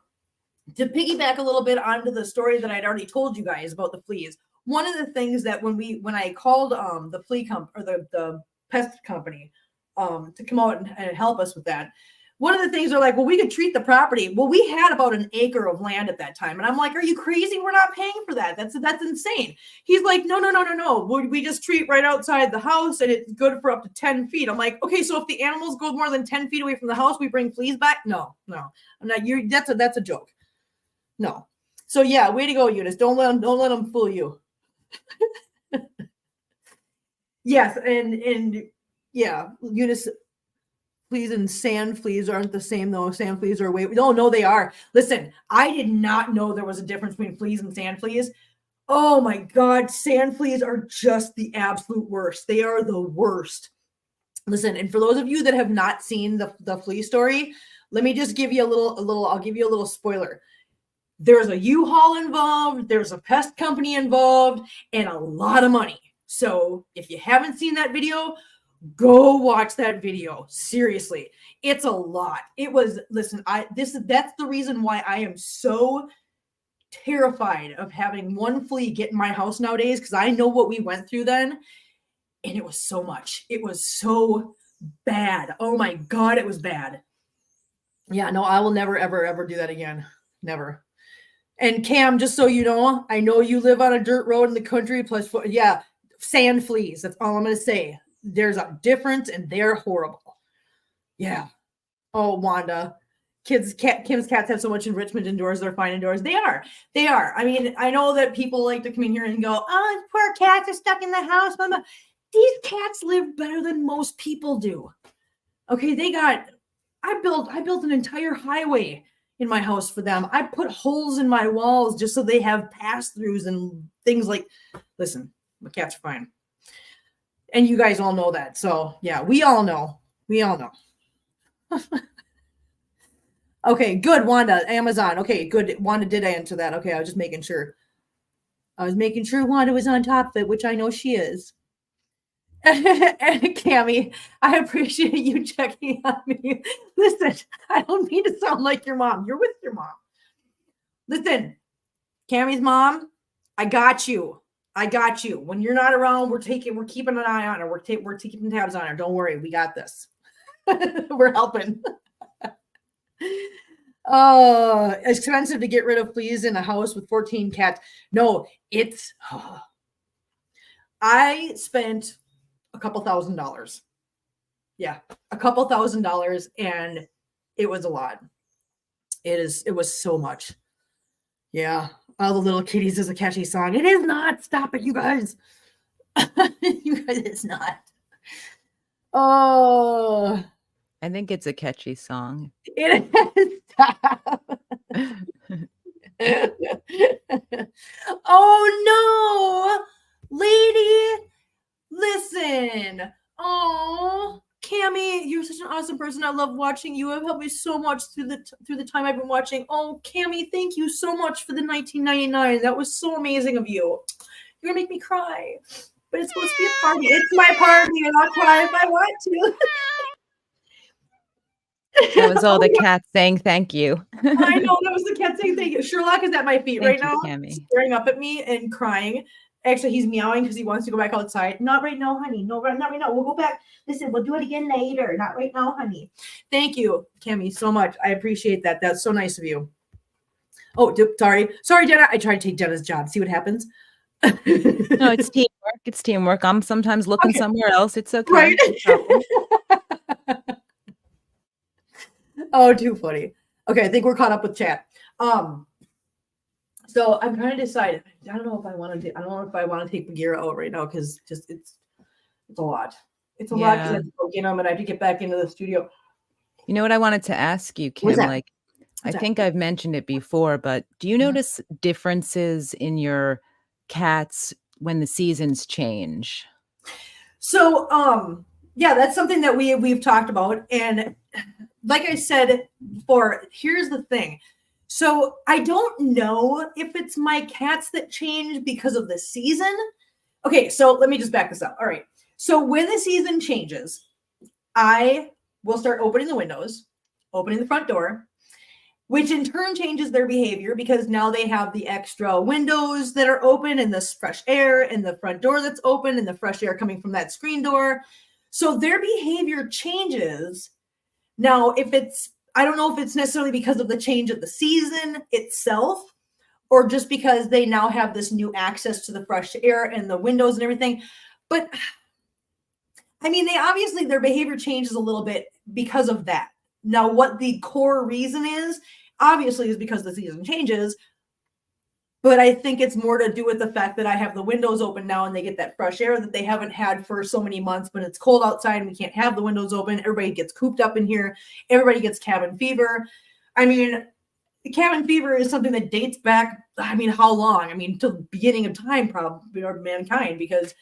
piggyback a little bit onto the story that I'd already told you guys about the fleas, one of the things that when I called the flea the pest company to come out and help us with that, one of the things they're like, well, we could treat the property. Well, we had about an acre of land at that time. And I'm like, are you crazy? We're not paying for that. That's insane. He's like, no. We just treat right outside the house and it's good for up to 10 feet. I'm like, okay, so if the animals go more than 10 feet away from the house, we bring fleas back? No. I'm not, that's a joke. No. So yeah, way to go, Eunice. Don't let them fool you. Yes. And yeah, Eunice, fleas and sand fleas aren't the same though. Sand fleas are no, they are. Listen, I did not know there was a difference between fleas and sand fleas. Oh my God, sand fleas are just the absolute worst. They are the worst. Listen, and for those of you that have not seen the Flea Story, let me just give you I'll give you a little spoiler. There's a U-Haul involved, there's a pest company involved, and a lot of money. So if you haven't seen that video, Go watch that video. Seriously. It's a lot. It was, listen, that's the reason why I am so terrified of having one flea get in my house nowadays, because I know what we went through then, and it was so much. It was so bad. Oh my God, it was bad. Yeah, no, I will never, ever, ever do that again. Never. And Cam, just so you know, I know you live on a dirt road in the country, plus, yeah, sand fleas. That's all I'm going to say. There's a difference, and they're horrible. Yeah. Oh, Wanda. Kim's cats have so much enrichment indoors. They're fine indoors. They are. They are. I mean, I know that people like to come in here and go, oh, poor cats are stuck in the house. Mama. These cats live better than most people do. Okay, I built an entire highway in my house for them. I put holes in my walls just so they have pass-throughs and things like, listen, my cats are fine. And you guys all know that. So yeah, we all know. We all know. Okay, good, Wanda. Amazon. Okay, good. Wanda did answer that. Okay, I was just making sure. I was making sure Wanda was on top of it, which I know she is. And Cammie, I appreciate you checking on me. Listen, I don't mean to sound like your mom. You're with your mom. Listen, Cammie's mom, I got you. I got you. When you're not around, we're keeping an eye on her. We're keeping tabs on her. Don't worry, we got this. We're helping. Oh, expensive to get rid of fleas in a house with 14 cats. No, it's. Oh. I spent a couple $1,000. Yeah, a couple $1,000, and it was a lot. It was so much. Yeah. All the Little Kitties is a catchy song. It is not. Stop it, you guys. You guys, it's not. Oh.
I think it's a catchy song.
It is. Stop. Oh no, lady. Listen. Oh, Cammie, you're such an awesome person. I love watching you. Have helped me so much through the time I've been watching. Oh, Cammie, thank you so much for the 1999. That was so amazing of you. You're gonna make me cry, but it's supposed to be a party. It's my party, and I'll cry if I want to.
That was all the cats saying thank you.
I know, that was the cat saying thank you. Sherlock is at my feet right now, staring up at me and crying. Actually, he's meowing because he wants to go back outside. Not right now, honey. No, not right now. We'll go back. Listen, we'll do it again later. Not right now, honey. Thank you, Cammie, so much. I appreciate that. That's so nice of you. Oh, sorry, Jenna. I tried to take Jenna's job. See what happens.
No, it's teamwork. It's teamwork. I'm sometimes looking somewhere else. It's okay.
Right. Oh, too funny. Okay, I think we're caught up with chat. So I'm trying to decide. I don't know if I want to take Bagheera out right now, because just it's a lot. It's a lot because I have to go get him and I have to get back into the studio.
You know what I wanted to ask you, Kim? Like, I think I've mentioned it before, but do you notice differences in your cats when the seasons change?
So, yeah, that's something that we've talked about. And like I said before, here's the thing. So I don't know if it's my cats that change because of the season. Okay, so let me just back this up. All right. So when the season changes, I will start opening the windows, opening the front door, which in turn changes their behavior because now they have the extra windows that are open and this fresh air and the front door that's open and the fresh air coming from that screen door. So their behavior changes. Now, I don't know if it's necessarily because of the change of the season itself or just because they now have this new access to the fresh air and the windows and everything. But I mean, their behavior changes a little bit because of that. Now, what the core reason is, obviously, is because the season changes. But I think it's more to do with the fact that I have the windows open now and they get that fresh air that they haven't had for so many months. But it's cold outside and we can't have the windows open. Everybody gets cooped up in here. Everybody gets cabin fever. I mean, cabin fever is something that dates back, how long? To the beginning of time, probably, or mankind, because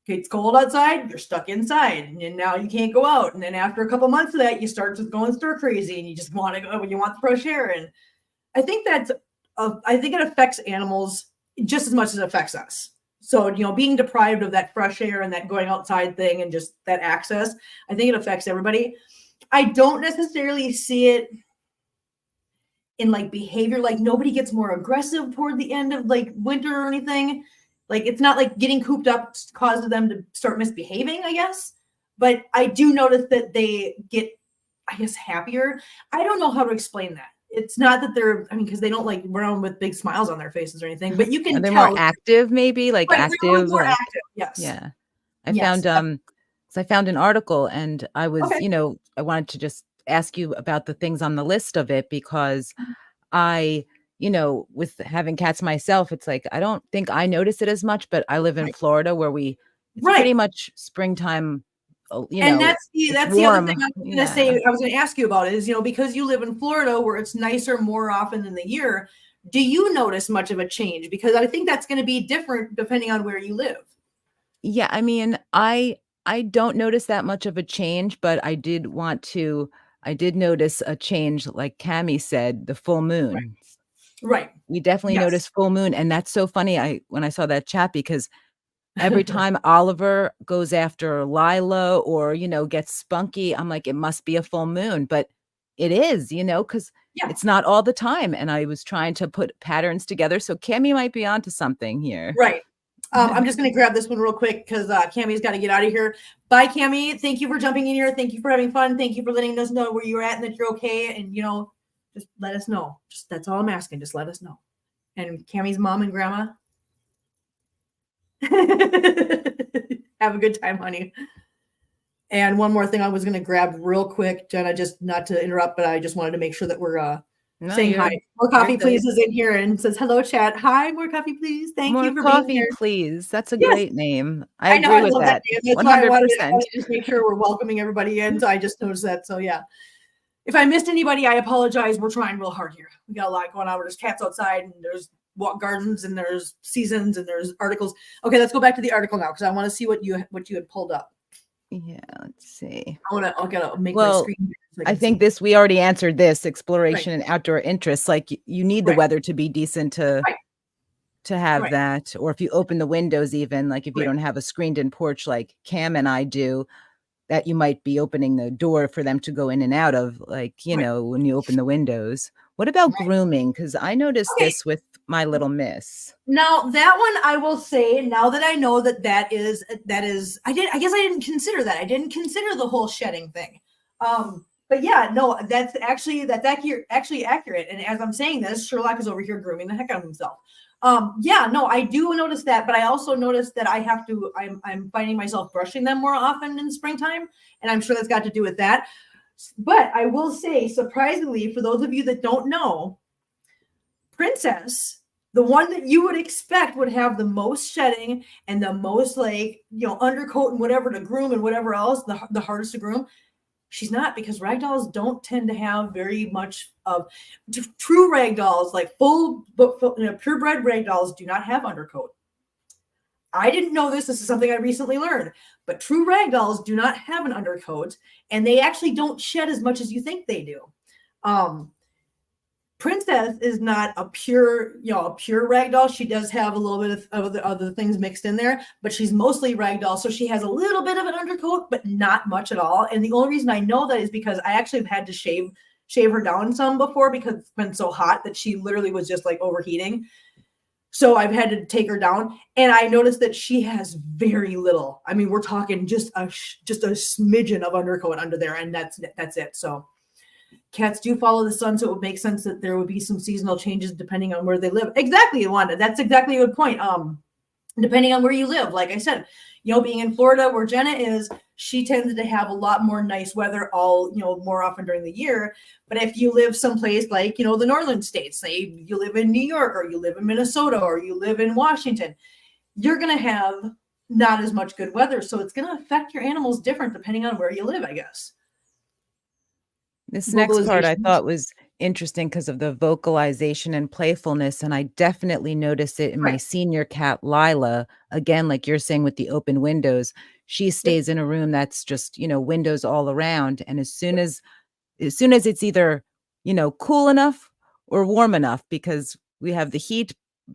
it's cold outside, you're stuck inside, and now you can't go out. And then after a couple months of that, you start just going stir crazy, and you just want to go when you want the fresh air. And I think it affects animals just as much as it affects us. So, being deprived of that fresh air and that going outside thing and just that access, I think it affects everybody. I don't necessarily see it in like behavior. Like nobody gets more aggressive toward the end of like winter or anything. Like it's not like getting cooped up causes them to start misbehaving, I guess. But I do notice that they get, I guess, happier. I don't know how to explain that. It's not that they're, because they don't like run with big smiles on their faces or anything, but you can
Are they
tell.
more active, maybe? Like
Right,
active?
more
Like,
active, yes.
yeah. I
Yes,
found 'cause I found an article and I was,
Okay.
I wanted to just ask you about the things on the list of it because I, with having cats myself, it's like I don't think I notice it as much, but I live in
Right.
Florida where it's
Right.
pretty much springtime,
And
it's
that's the other
warm.
thing I was going to
Yeah.
say. I was going to ask you about is, because you live in Florida where it's nicer more often in the year. Do you notice much of a change? Because I think that's going to be different depending on where you live.
Yeah, I don't notice that much of a change, but I did notice a change, like Cammie said, the full moon.
Right.
We definitely
Yes.
noticed full moon, and that's so funny, when I saw that chat because every time Oliver goes after Lila or, gets spunky, I'm like, "It must be a full moon," but it is, because
Yeah.
it's not all the time, and I was trying to put patterns together, so Cammie might be onto something here.
Right. I'm just going to grab this one real quick because Cammie's got to get out of here. Bye, Cammie. Thank you for jumping in here. Thank you for having fun. Thank you for letting us know where you're at and that you're okay. And, just let us know. That's all I'm asking. Just let us know. And Cammie's mom and grandma, have a good time, honey. And one more thing I was going to grab real quick, Jenna, just not to interrupt, but I just wanted to make sure that we're saying hi. More coffee, please, is in here and says, hello, chat. Hi, more coffee, please. Thank you for being here.
Please. That's a
Yes.
great name. I
know,
agree
I
with
love
that.
name. That's why I wanted
100%.
to just make sure we're welcoming everybody in. So I just noticed that. So yeah. If I missed anybody, I apologize. We're trying real hard here. We got a lot going on. There's cats outside and there's walk gardens and there's seasons and there's articles. Okay, let's go back to the article now because I want to see what you had pulled up.
Yeah, let's see.
I gotta make my screen.
So I think we already answered this exploration and outdoor interests. Like you need the weather to be decent to have that. Or if you open the windows, even like if you don't have a screened in porch like Cam and I do, that you might be opening the door for them to go in and out of, like, when you open the windows. What about grooming? Because I noticed this with my little miss.
Now that one, I will say, now that I know that is, I guess I didn't consider that. I didn't consider the whole shedding thing. But yeah, no, that's accurate. And as I'm saying this, Sherlock is over here grooming the heck out of himself. Yeah, no, I do notice that, but I also notice that I'm finding myself brushing them more often in springtime, and I'm sure that's got to do with that. But I will say, surprisingly, for those of you that don't know, Princess, the one that you would expect would have the most shedding and the most undercoat and whatever to groom and whatever else, the hardest to groom, she's not, because ragdolls don't tend to have very much of true ragdolls, like full purebred ragdolls do not have undercoat. I didn't know this. This is something I recently learned, but true ragdolls do not have an undercoat and they actually don't shed as much as you think they do. Princess is not a pure ragdoll. She does have a little bit of the other things mixed in there, but she's mostly ragdoll. So she has a little bit of an undercoat, but not much at all. And the only reason I know that is because I actually have had to shave her down some before because it's been so hot that she literally was just like overheating. So I've had to take her down, and I noticed that she has very little. I mean, we're talking just a smidgen of undercoat under there, and that's it. So cats do follow the sun, so it would make sense that there would be some seasonal changes depending on where they live. Exactly, Wanda. That's exactly a good point. Depending on where you live, like I said, being in Florida where Jenna is, she tends to have a lot more nice weather all, more often during the year. But if you live someplace like, the northern states, say you live in New York or you live in Minnesota or you live in Washington, you're going to have not as much good weather. So it's going to affect your animals different depending on where you live, I guess.
This next part I thought was interesting because of the vocalization and playfulness, and I definitely noticed it in my senior cat, Lila. Again, like you're saying with the open windows, she stays in a room that's just, windows all around. And as soon as it's either, cool enough or warm enough, because we have the heat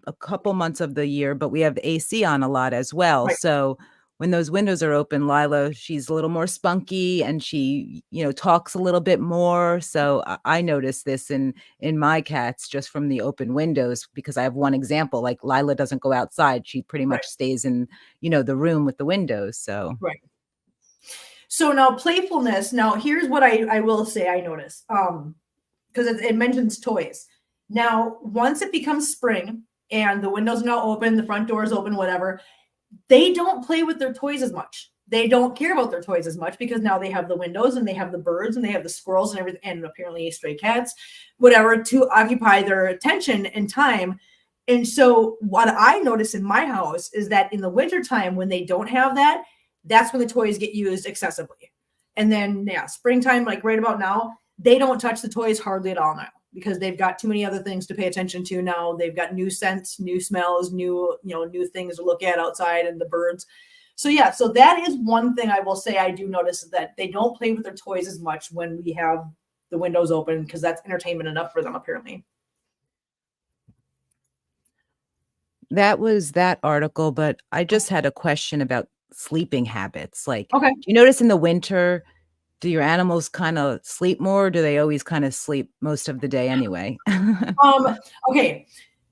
a couple months of the year, but we have AC on a lot as well.
Right.
So when those windows are open, Lila, she's a little more spunky and she, talks a little bit more. So I noticed this in my cats just from the open windows, because I have one example, like Lila doesn't go outside. She pretty much stays in, the room with the windows. So.
Right. So now playfulness. Now here's what I will say I noticed. Because it mentions toys. Now, once it becomes spring and the windows are now open, the front door is open, whatever, they don't play with their toys as much. They don't care about their toys as much because now they have the windows and they have the birds and they have the squirrels and everything, and apparently stray cats, whatever, to occupy their attention and time. And so what I notice in my house is that in the wintertime, when they don't have that, that's when the toys get used excessively. And then, springtime, like right about now, they don't touch the toys hardly at all now because they've got too many other things to pay attention to now. They've got new scents, new smells, new things to look at outside and the birds. So so that is one thing I will say I do notice, is that they don't play with their toys as much when we have the windows open, because that's entertainment enough for them, apparently.
That was that article, but I just had a question about sleeping habits. Like,
Okay.
do you notice in the winter, do your animals kind of sleep more? Or do they always kind of sleep most of the day anyway?
Okay.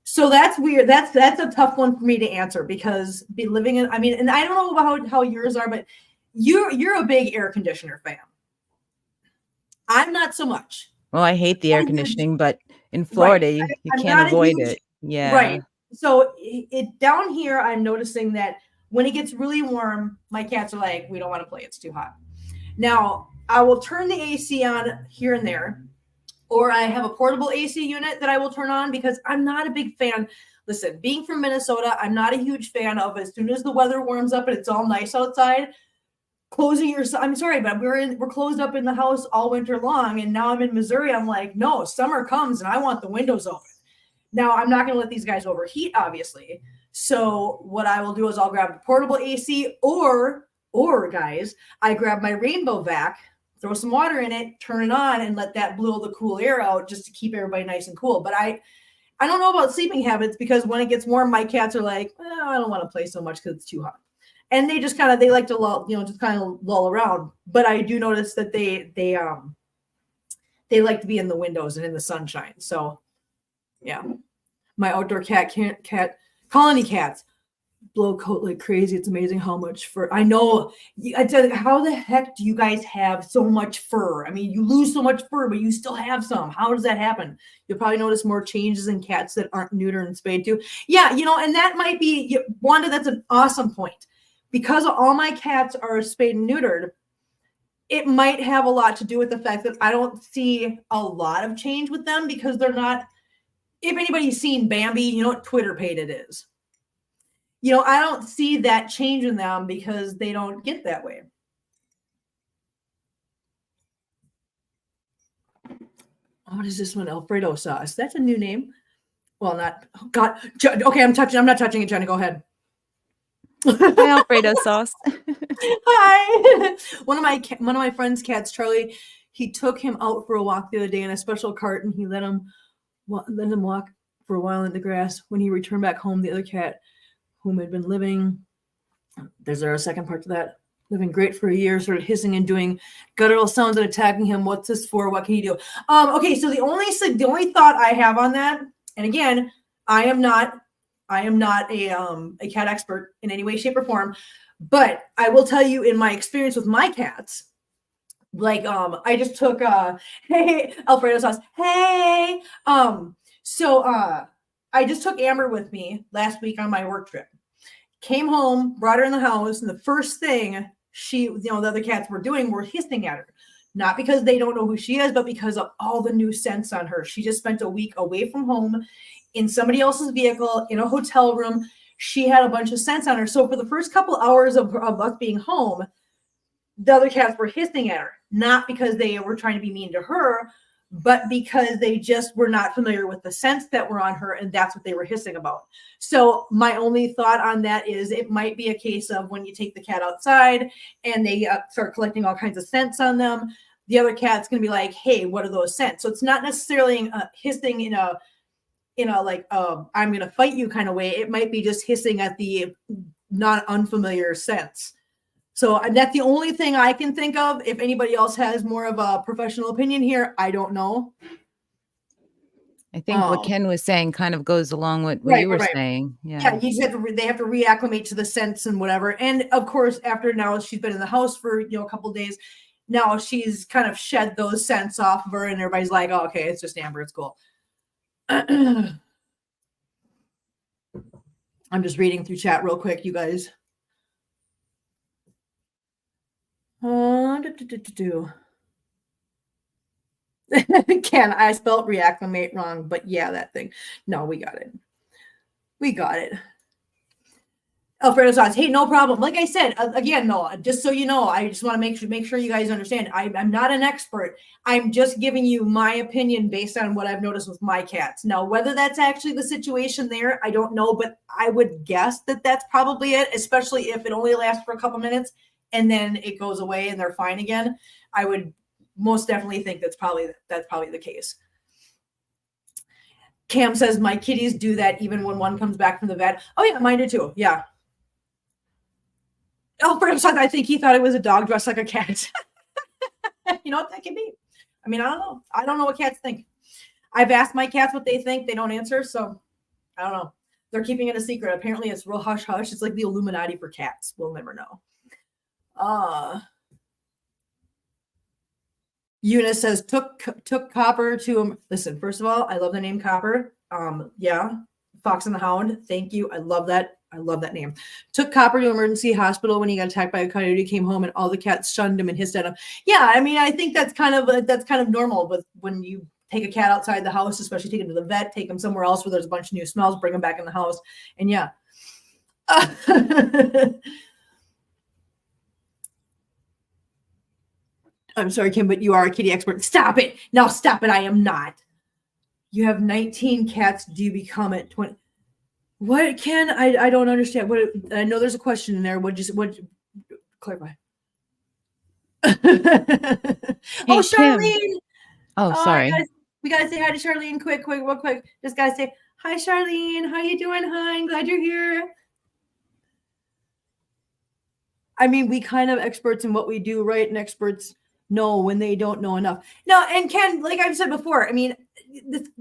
So that's weird. That's a tough one for me to answer, because living in, and I don't know about how yours are, but you're a big air conditioner fan. I'm not so much.
Well, I hate the air conditioning, but in Florida, you can't avoid it. Yeah.
Right. So it down here, I'm noticing that when it gets really warm, my cats are like, we don't want to play. It's too hot. Now, I will turn the AC on here and there, or I have a portable AC unit that I will turn on, because I'm not a big fan. Listen, being from Minnesota, I'm not a huge fan of, as soon as the weather warms up and it's all nice outside, I'm sorry, but we're closed up in the house all winter long. And now I'm in Missouri. I'm like, no, summer comes and I want the windows open. Now, I'm not going to let these guys overheat, obviously. So what I will do is I'll grab the portable AC, or guys, I grab my rainbow vac, throw some water in it, turn it on, and let that blow the cool air out just to keep everybody nice and cool. But I don't know about sleeping habits, because when it gets warm, my cats are like, I don't want to play so much because it's too hot. And they just they like to lull, just kind of lull around. But I do notice that they like to be in the windows and in the sunshine. So yeah, my outdoor cat colony cats blow coat like crazy. It's amazing how much fur. I know. I tell you, how the heck do you guys have so much fur? I mean, you lose so much fur, but you still have some. How does that happen? You'll probably notice more changes in cats that aren't neutered and spayed too. Yeah, and that might be, Wanda, that's an awesome point. Because all my cats are spayed and neutered, it might have a lot to do with the fact that I don't see a lot of change with them, because they're not. If anybody's seen Bambi, you know what Twitter paid it is. I don't see that change in them because they don't get that way. What is this one? Alfredo Sauce. That's a new name. Well, not. Oh God. Okay, I'm not touching it, Jenna. Go ahead.
Hi, Alfredo Sauce.
Hi. One of my friend's cats, Charlie, he took him out for a walk the other day in a special cart, and he let him walk for a while in the grass. When he returned back home, the other cat, whom had been living, there's a second part to that, living great for a year, started hissing and doing guttural sounds and attacking him. What's this for? What can he do? Okay, so the only thought I have on that, and again, I am not a cat expert in any way, shape, or form, but I will tell you, in my experience with my cats, like I just took hey, Alfredo Sauce. Hey. So I just took Amber with me last week on my work trip. Came home, brought her in the house, and the first thing the other cats were doing were hissing at her. Not because they don't know who she is, but because of all the new scents on her. She just spent a week away from home in somebody else's vehicle in a hotel room. She had a bunch of scents on her. So for the first couple hours of us being home, the other cats were hissing at her, not because they were trying to be mean to her, but because they just were not familiar with the scents that were on her, and that's what they were hissing about. So my only thought on that is it might be a case of when you take the cat outside and they start collecting all kinds of scents on them, the other cat's going to be like, hey, what are those scents? So it's not necessarily hissing in a in a like I'm gonna fight you kind of way. It might be just hissing at the not unfamiliar sense. So that's the only thing I can think of. If anybody else has more of a professional opinion here, I don't know.
I think what Ken was saying kind of goes along with what
Right,
you were
right.
saying. Yeah.
Yeah, you just have to they have to reacclimate to the scents and whatever. And of course, after now she's been in the house for a couple days. Now she's kind of shed those scents off of her, and everybody's like, "Oh, okay, it's just Amber. It's cool." I'm just reading through chat real quick, you guys. Ken, I spelled reacclimate wrong, but yeah, that thing. No, we got it. We got it. Alfredo Sauce, hey, no problem. Like I said, again, no, just so you know, I just want to make sure you guys understand. I'm not an expert. I'm just giving you my opinion based on what I've noticed with my cats. Now, whether that's actually the situation there, I don't know, but I would guess that that's probably it, especially if it only lasts for a couple minutes and then it goes away and they're fine again. I would most definitely think that's probably the case. Cam says my kitties do that even when one comes back from the vet. Oh yeah, mine do too. Yeah. I think he thought it was a dog dressed like a cat. You know what that can be? I mean, I don't know. I don't know what cats think. I've asked my cats what they think. They don't answer, so I don't know. They're keeping it a secret. Apparently, it's real hush hush. It's like the Illuminati for cats. We'll never know. Eunice says took Copper to him. Listen, first of all, I love the name Copper. Yeah, Fox and the Hound. Thank you. I love that. I love that name. Took Copper to emergency hospital when he got attacked by a coyote. Came home and all the cats shunned him and hissed at him. Yeah, I mean, I think that's kind of normal. But when you take a cat outside the house, especially take him to the vet, take him somewhere else where there's a bunch of new smells, bring him back in the house, and yeah. I'm sorry, Kim, but you are a kitty expert. Stop it. Now stop it. I am not. You have 19 cats. Do you become at 20? What, Ken? I don't understand. What? I know there's a question in there. What clarify?
Hey,
Oh, Charlene.
Kim. Oh, sorry.
We gotta say hi to Charlene real quick. Just gotta say hi, Charlene. How you doing? Hi, I'm glad you're here. I mean, we kind of experts in what we do, right? And experts know when they don't know enough. No, and Ken, like I've said before, I mean,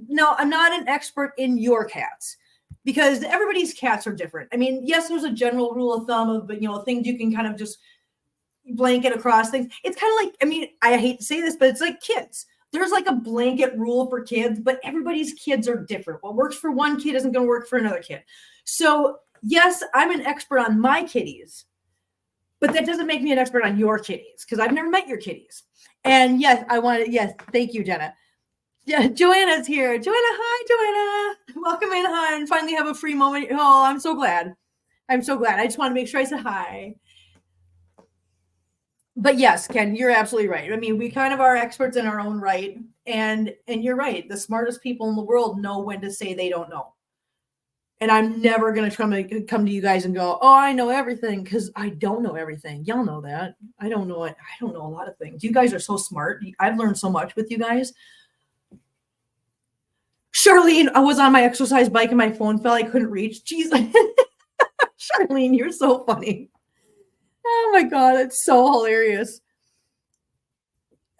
no, I'm not an expert in your cats because everybody's cats are different. I mean, yes, there's a general rule of thumb of, things you can kind of just blanket across things. It's kind of like, I mean, I hate to say this, but it's like kids. There's like a blanket rule for kids, but everybody's kids are different. What works for one kid isn't going to work for another kid. So yes, I'm an expert on my kitties, but that doesn't make me an expert on your kitties because I've never met your kitties. And yes, thank you, Jenna. Yeah, Joanna's here. Joanna, hi, Joanna. Welcome in, hi, and finally have a free moment. Oh, I'm so glad. I just want to make sure I said hi. But yes, Ken, you're absolutely right. I mean, we kind of are experts in our own right. And you're right. The smartest people in the world know when to say they don't know. And I'm never going to come to you guys and go, oh, I know everything, because I don't know everything. Y'all know that. I don't know it. I don't know a lot of things. You guys are so smart. I've learned so much with you guys. Charlene, I was on my exercise bike and my phone fell. I couldn't reach. Jeez. Charlene, you're so funny. Oh my God, it's so hilarious.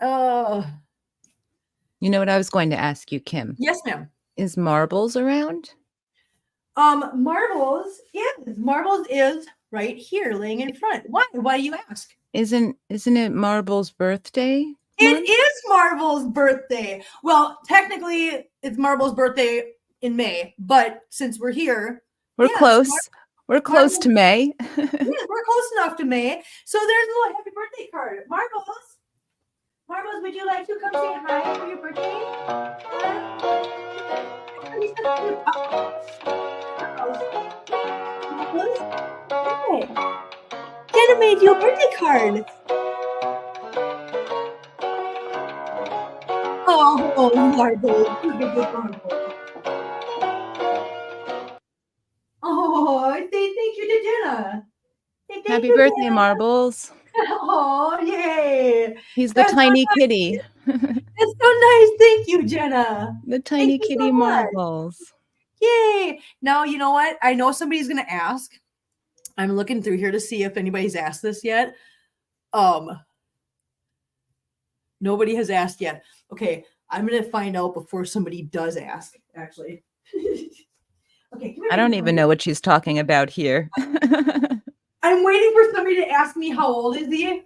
You know what I was going to ask you, Kim?
Yes, ma'am.
Is Marbles around?
Marbles is right here, laying in front. Why? Why do you ask?
Isn't it Marbles' birthday?
It is Marbles' birthday. Well, technically, it's Marbles' birthday in May, but since we're here,
we're close. We're close to May.
Yeah, we're close enough to May. So there's a little happy birthday card. Marbles, would you like to come say hi for your birthday? Hey, Jenna made you a birthday card. Oh, Marbles. Oh, thank you to Jenna.
Happy birthday, Marbles.
Oh, yay.
He's the tiny kitty.
That's so nice. Thank you, Jenna.
The tiny kitty Marbles.
Yay! Now, you know what? I know somebody's going to ask. I'm looking through here to see if anybody's asked this yet. Nobody has asked yet. Okay, I'm going to find out before somebody does ask, actually. Okay,
I don't even know what she's talking about here.
I'm waiting for somebody to ask me how old is he.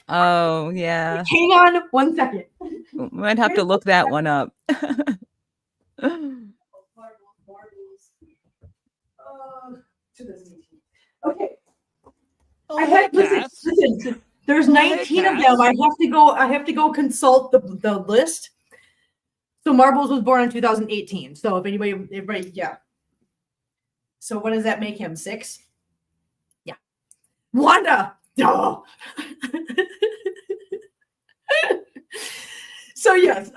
Oh, yeah.
Hang on 1 second.
Might have to look that one up.
2018. Okay.
Oh,
I had
hey, cats.
listen, there's
Oh, hey,
19 of them.
cats.
I have to go consult the list. So Marbles was born in 2018. So if everybody, yeah. So what does that make him? 6? Yeah. Wanda. Duh. So yes,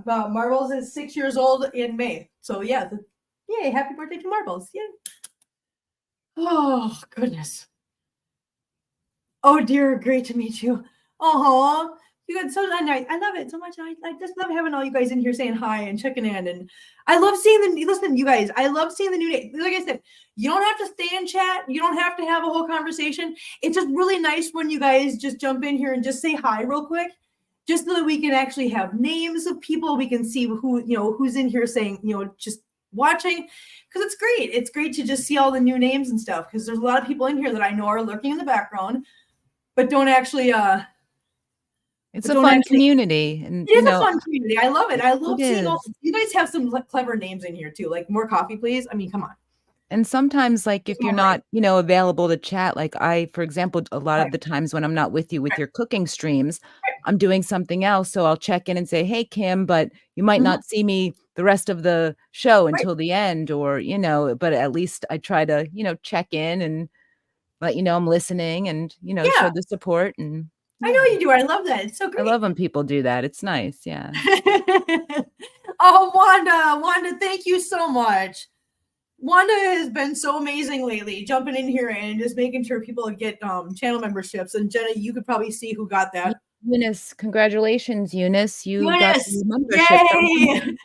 Marbles is 6 years old in May. So yeah, yay! Happy birthday to Marbles! Yay! Oh goodness. Oh dear, great to meet you. Oh, you guys so nice. I love it so much. I just love having all you guys in here saying hi and checking in, and I love seeing the. Listen, you guys, I love seeing the new name. Like I said, you don't have to stay in chat. You don't have to have a whole conversation. It's just really nice when you guys just jump in here and just say hi real quick, just so that we can actually have names of people. We can see who's in here saying just watching, because it's great. It's great to just see all the new names and stuff, because there's a lot of people in here that I know are lurking in the background, but don't actually
It's a fun community. And
it is a fun community. I love it. I love seeing all you guys have some clever names in here too. Like more coffee, please. I mean, come on.
And sometimes, like, if you're not, available to chat, like for example, a lot of the times when I'm not with you with your cooking streams, I'm doing something else. So I'll check in and say, hey, Kim, but you might not see me the rest of the show until the end, or, but at least I try to, check in and let you know I'm listening and, show the support. And
I know you do. I love that. It's so great.
I love when people do that. It's nice. Yeah.
Oh, Wanda, thank you so much. Wanda has been so amazing lately, jumping in here and just making sure people get channel memberships. And Jenna, you could probably see who got that.
Eunice, congratulations, Eunice. You got the membership.
Yay!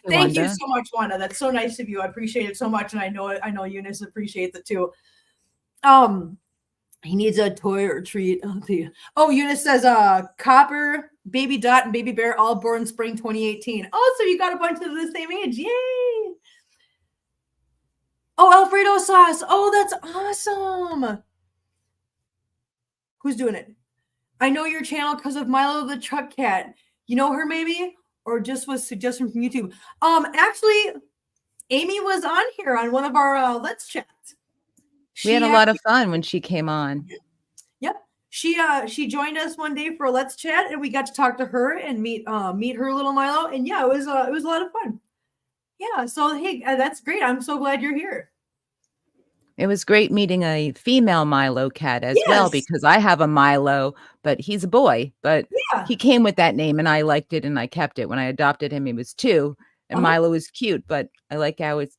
Thank you so much, Wanda. That's so nice of you. I appreciate it so much, and I know Eunice appreciates it too. He needs a toy or treat. Oh, Eunice says, Copper, Baby Dot, and Baby Bear all born spring 2018. Oh, so you got a bunch of the same age. Yay! Oh, Alfredo Sauce. Oh, that's awesome. Who's doing it? I know your channel because of Milo the Truck Cat. You know her maybe? Or just was suggestion from YouTube? Actually, Amy was on here on one of our Let's Chats.
We had a lot of fun when she came on.
Yep. She joined us one day for a Let's Chat, and we got to talk to her and meet her little Milo. And yeah, it was a lot of fun. Yeah. So hey, that's great. I'm so glad you're here.
It was great meeting a female Milo cat as well, because I have a Milo, but he's a boy. But he came with that name, and I liked it, and I kept it. When I adopted him, he was 2. And Milo is cute, but I like how it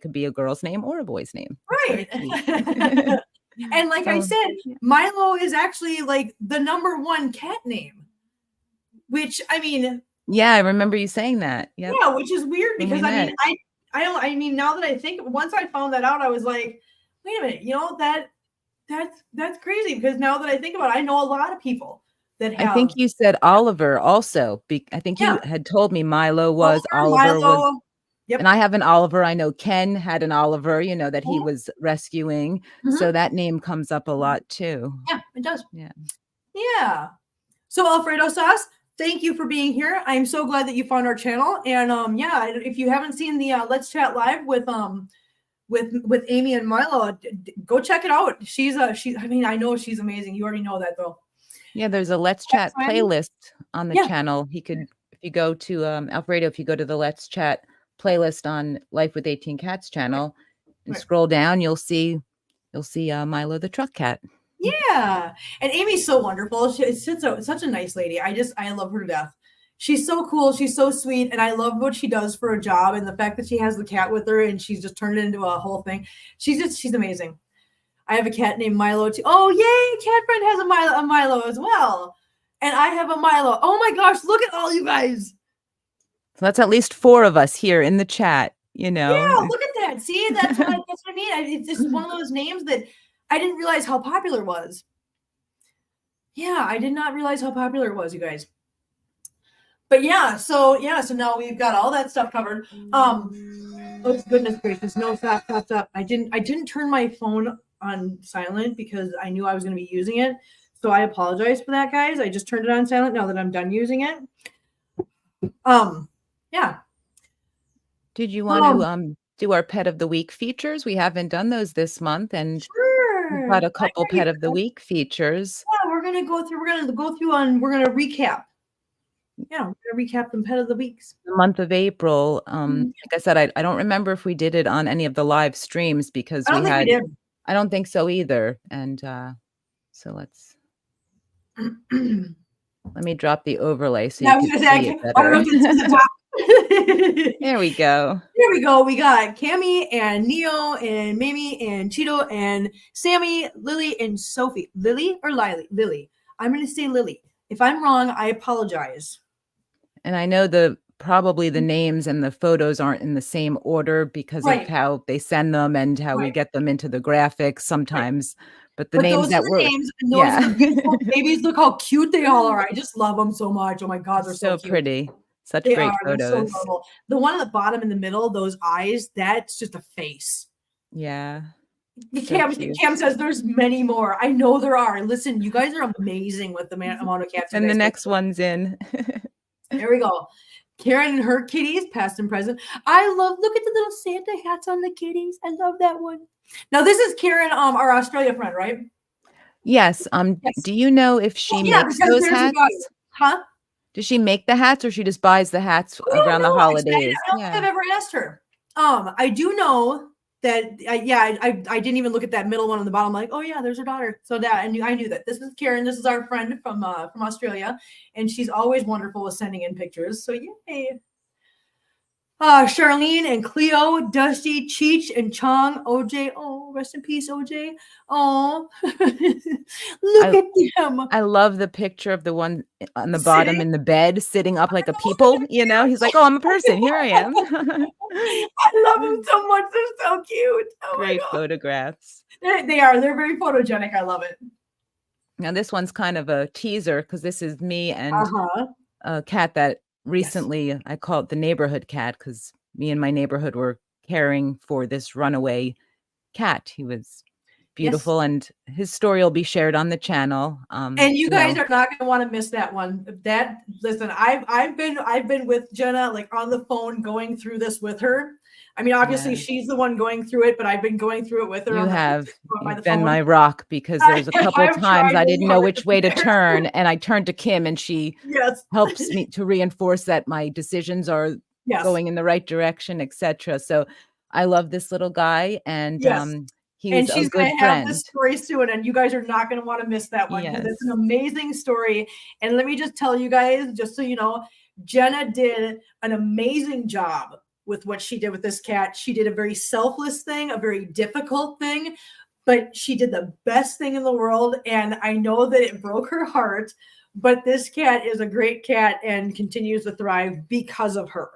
could be a girl's name or a boy's name.
Right. And like I said, Milo is actually like the #1 cat name, which I mean.
Yeah, I remember you saying that. Yep.
Yeah, which is weird because I mean, now that I think, once I found that out, I was like, wait a minute, that's crazy, because now that I think about it, I know a lot of people. I
think you said Oliver also. I think you had told me Milo was Oliver.
Yep.
And I have an Oliver. I know Ken had an Oliver, that he was rescuing. So that name comes up a lot too.
Yeah, it does.
Yeah.
Yeah. So Alfredo Sauce, thank you for being here. I'm so glad that you found our channel. And if you haven't seen the Let's Chat Live with Amy and Milo, go check it out. I mean, I know she's amazing. You already know that though.
Yeah, there's a Let's Chat playlist on the channel. If you go to Alfredo, if you go to the Let's Chat playlist on Life with 18 Cats channel and scroll down, you'll see Milo the Truck Cat.
Yeah, and Amy's so wonderful. She's such a nice lady. I love her to death. She's so cool. She's so sweet, and I love what she does for a job, and the fact that she has the cat with her and she's just turned it into a whole thing. She's amazing. I have a cat named Milo too. Oh, yay! Cat friend has a Milo as well. And I have a Milo. Oh my gosh, look at all you guys.
So that's at least 4 of us here in the chat, you know.
Yeah, look at that. See, that's what I mean. It's just one of those names that I didn't realize how popular it was. Yeah, I did not realize how popular it was, you guys. But yeah, so now we've got all that stuff covered. Oh goodness gracious, no, stop. I didn't turn my phone on silent because I knew I was going to be using it. So I apologize for that, guys. I just turned it on silent now that I'm done using it. Yeah.
Did you want to do our pet of the week features? We haven't done those this month, and we've got a couple pet of the week features.
Yeah, we're gonna go through and we're gonna recap. Yeah, we're gonna recap the pet of the weeks.
The month of April. Like I said, I don't remember if we did it on any of the live streams because
I don't think we did.
I don't think so either. And so let's let me drop the overlay so you can see it better. There we go.
Here we go. We got Cammy and Neo and Mamie and Cheeto and Sammy, Lily and Sophie. Lily or Lily? Lily. I'm going to say Lily. If I'm wrong, I apologize.
And I know probably the names and the photos aren't in the same order because of how they send them and how we get them into the graphics sometimes. But the names
those are the names, and those are the beautiful babies. Look how cute they all are. I just love them so much. Oh my God, they're so cute.
Pretty. Such great photos.
So the one at the bottom in the middle, those eyes, that's just a face.
Yeah.
Cam says there's many more. I know there are. Listen, you guys are amazing with the amount of cats.
And the next one's in.
There we go. Karen and her kitties, past and present. Look at the little Santa hats on the kitties. I love that one. Now this is Karen, our Australia friend, right?
Yes. Do you know if she makes those hats?
Huh?
Does she make the hats or she just buys the hats around the holidays?
I don't think I've ever asked her. I do know that, I didn't even look at that middle one on the bottom. I'm like, oh yeah, there's her daughter. So I knew that. This is Karen. This is our friend from Australia. And she's always wonderful with sending in pictures. So yay. Charlene and Cleo, Dusty, Cheech, and Chong, OJ. Oh, rest in peace, OJ. Oh, look at them.
I love the picture of the one on the bottom in the bed, sitting up like a people. You know, he's like, oh, I'm a person. Here I am.
I love them so much. They're so cute. Oh,
great photographs.
They are. They're very photogenic. I love it.
Now, this one's kind of a teaser because this is me and a cat that recently I call it the neighborhood cat because me and my neighborhood were caring for this runaway cat. He was beautiful, and his story will be shared on the channel.
And you guys are not going to want to miss that one. Listen, I've been with Jenna like on the phone going through this with her. I mean, obviously she's the one going through it, but I've been going through it with her.
You've been my rock because there's a couple of times I didn't know which way to turn, and I turned to Kim, and she helps me to reinforce that my decisions are going in the right direction, etc. So I love this little guy, and he's a good friend. Have this story soon, and you guys are not going to want to miss that one. Yes. It's an amazing story. And let me just tell you guys, just so you know, Jenna did an amazing job with what she did with this cat. She did a very selfless thing, a very difficult thing, but she did the best thing in the world. And I know that it broke her heart, but this cat is a great cat and continues to thrive because of her.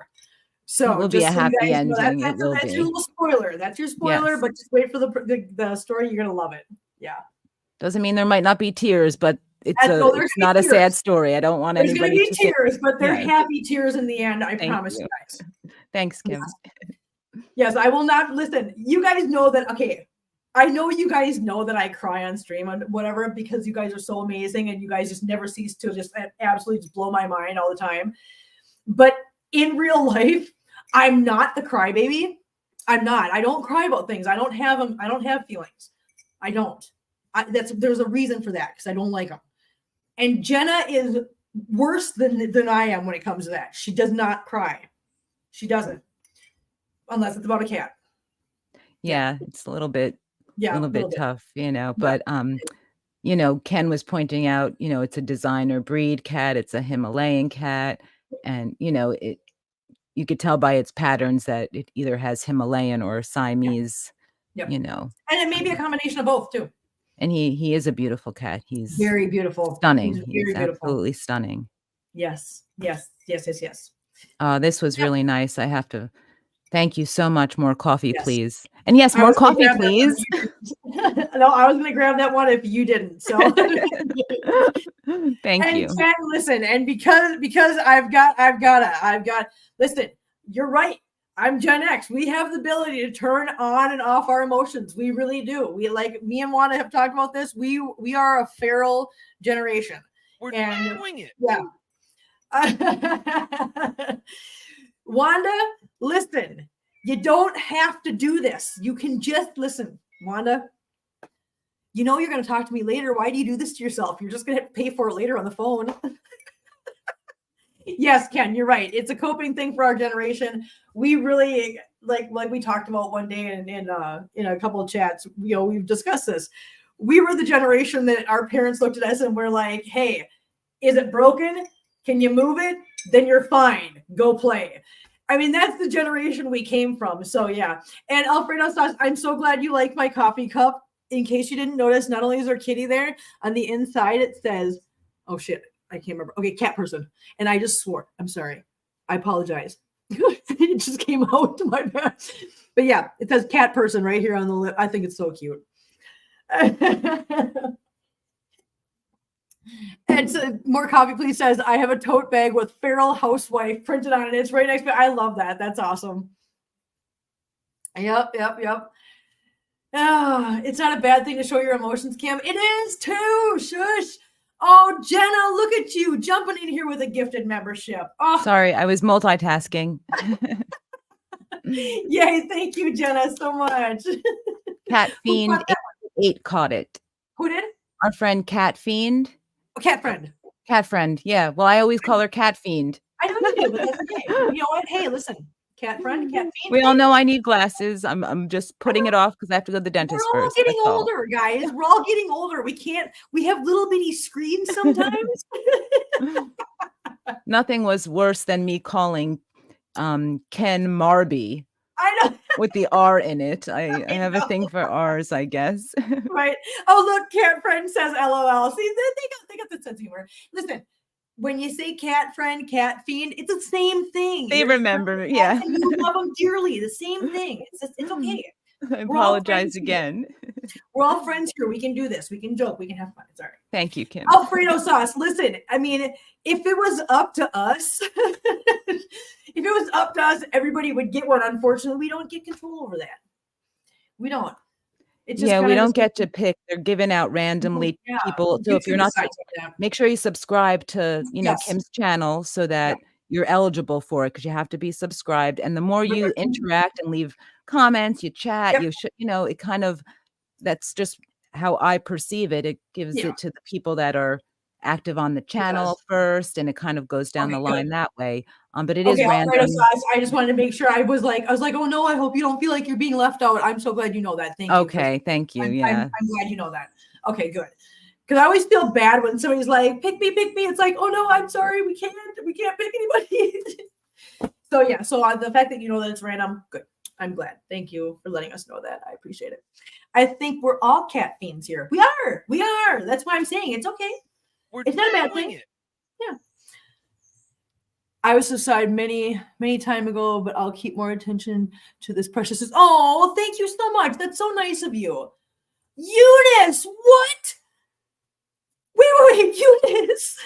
So it will be a happy ending.
That's your little spoiler. That's your spoiler, but just wait for the story. You're going to love it. Yeah.
Doesn't mean there might not be tears, but it's not a sad story. I don't want anybody to.
There's going to be tears, but they're happy tears in the end. I promise you guys.
Thanks, Kim.
Yes, I will not listen. You guys know that. Okay. I know you guys know that I cry on stream and whatever, because you guys are so amazing and you guys just never cease to just absolutely just blow my mind all the time. But in real life, I'm not the crybaby. I'm not. I don't cry about things. I don't have them. I don't have feelings. I don't. There's a reason for that because I don't like them. And Jenna is worse than I am when it comes to that. She does not cry. She doesn't, unless it's about a cat.
Yeah, it's a little bit tough, you know. But you know, Ken was pointing out, you know, it's a designer breed cat. It's a Himalayan cat, and you know, you could tell by its patterns that it either has Himalayan or Siamese. You know, and
it may be a combination of both too.
And he is a beautiful cat. He's
very beautiful,
stunning. He's absolutely stunning.
Yes.
This was really nice. I have to thank you so much. More coffee,
Yes.
please. And yes,
I
more
was gonna
coffee,
grab that one if
please.
you didn't. No, I was going to grab that one if you didn't. So
Thank
and
you.
Jen, listen, and because I've got listen, you're right. I'm Gen X. We have the ability to turn on and off our emotions. We really do. We, like me and Wanda have talked about this. We are a feral generation.
We're
And
doing it.
yeah. Wanda, listen. You don't have to do this. You can just listen. Wanda, you know you're going to talk to me later. Why do you do this to yourself? You're just going to pay for it later on the phone. Yes, Ken, you're right. It's a coping thing for our generation. We really like we talked about one day in a couple of chats. You know, we've discussed this. We were the generation that our parents looked at us and were like, "Hey, is it broken? Can you move it? Then you're fine. Go play." I mean, that's the generation we came from. So yeah. And Alfredo Sauce, I'm so glad you like my coffee cup. In case you didn't notice, not only is there kitty there, on the inside it says, oh shit, I can't remember. Okay, cat person. And I just swore. I'm sorry. I apologize. It just came out to my bad. But yeah, it says cat person right here on the lip. I think it's so cute. And so, more coffee, please says, I have a tote bag with feral housewife printed on it. It's right next to me. I love that. That's awesome. Yep. Oh, it's not a bad thing to show your emotions, Kim. It is too. Shush. Oh, Jenna, look at you jumping in here with a gifted membership. Oh,
Sorry, I was multitasking.
Yay. Thank you, Jenna, so much.
Cat
Who
Fiend
caught that?
8 caught it.
Who did?
Our friend Cat Fiend.
Oh, cat friend.
Cat friend. Yeah. Well, I always call her Cat Fiend.
I know you do, but that's okay. You know what? Hey, listen. Cat friend, cat fiend.
We all know I need glasses. I'm just putting it off because I have to go to the dentist
We're all
first.
getting
That's all.
older, guys. We're all getting older. We have little bitty screens sometimes.
Nothing was worse than me calling Ken Marby
I know.
with the R in it. I have a thing for R's, I guess.
Right. Oh, look, cat friend says LOL. See, they got the sense of humor. Listen, when you say cat friend, cat fiend, it's the same thing.
They
You're
remember, yeah.
and you love them dearly. The same thing. It's okay.
I apologize again.
We're all friends here. We can do this. We can joke. We can have fun. It's all right.
Thank you, Kim.
Alfredo Sauce. Listen, I mean, if it was up to us, everybody would get one. Unfortunately, we don't get control over that. We don't. It's just
We don't get to pick. They're given out randomly.
Yeah.
People. So if you're not, make sure you subscribe to
Yes.
Kim's channel so that you're eligible for it, because you have to be subscribed. And the more you interact and leave comments, you chat, you should, it kind of, that's just how I perceive it. It gives it to the people that are active on the channel first, and it kind of goes down the line that way. But it is random.
I just wanted to make sure. I was like, oh no, I hope you don't feel like you're being left out. I'm so glad you know that. Thank you.
Okay, thank you.
I'm glad you know that. Okay, good. Because I always feel bad when somebody's like, pick me. It's like, oh no, I'm sorry, we can't pick anybody. So yeah, so the fact that you know that it's random, good. I'm glad. Thank you for letting us know that. I appreciate it. I think we're all cat fiends here. We are. That's why I'm saying it's okay. It's not a bad thing. Yeah. I was aside many time ago, but I'll keep more attention to this precious. Oh, thank you so much. That's so nice of you. Eunice, what? Wait, Eunice.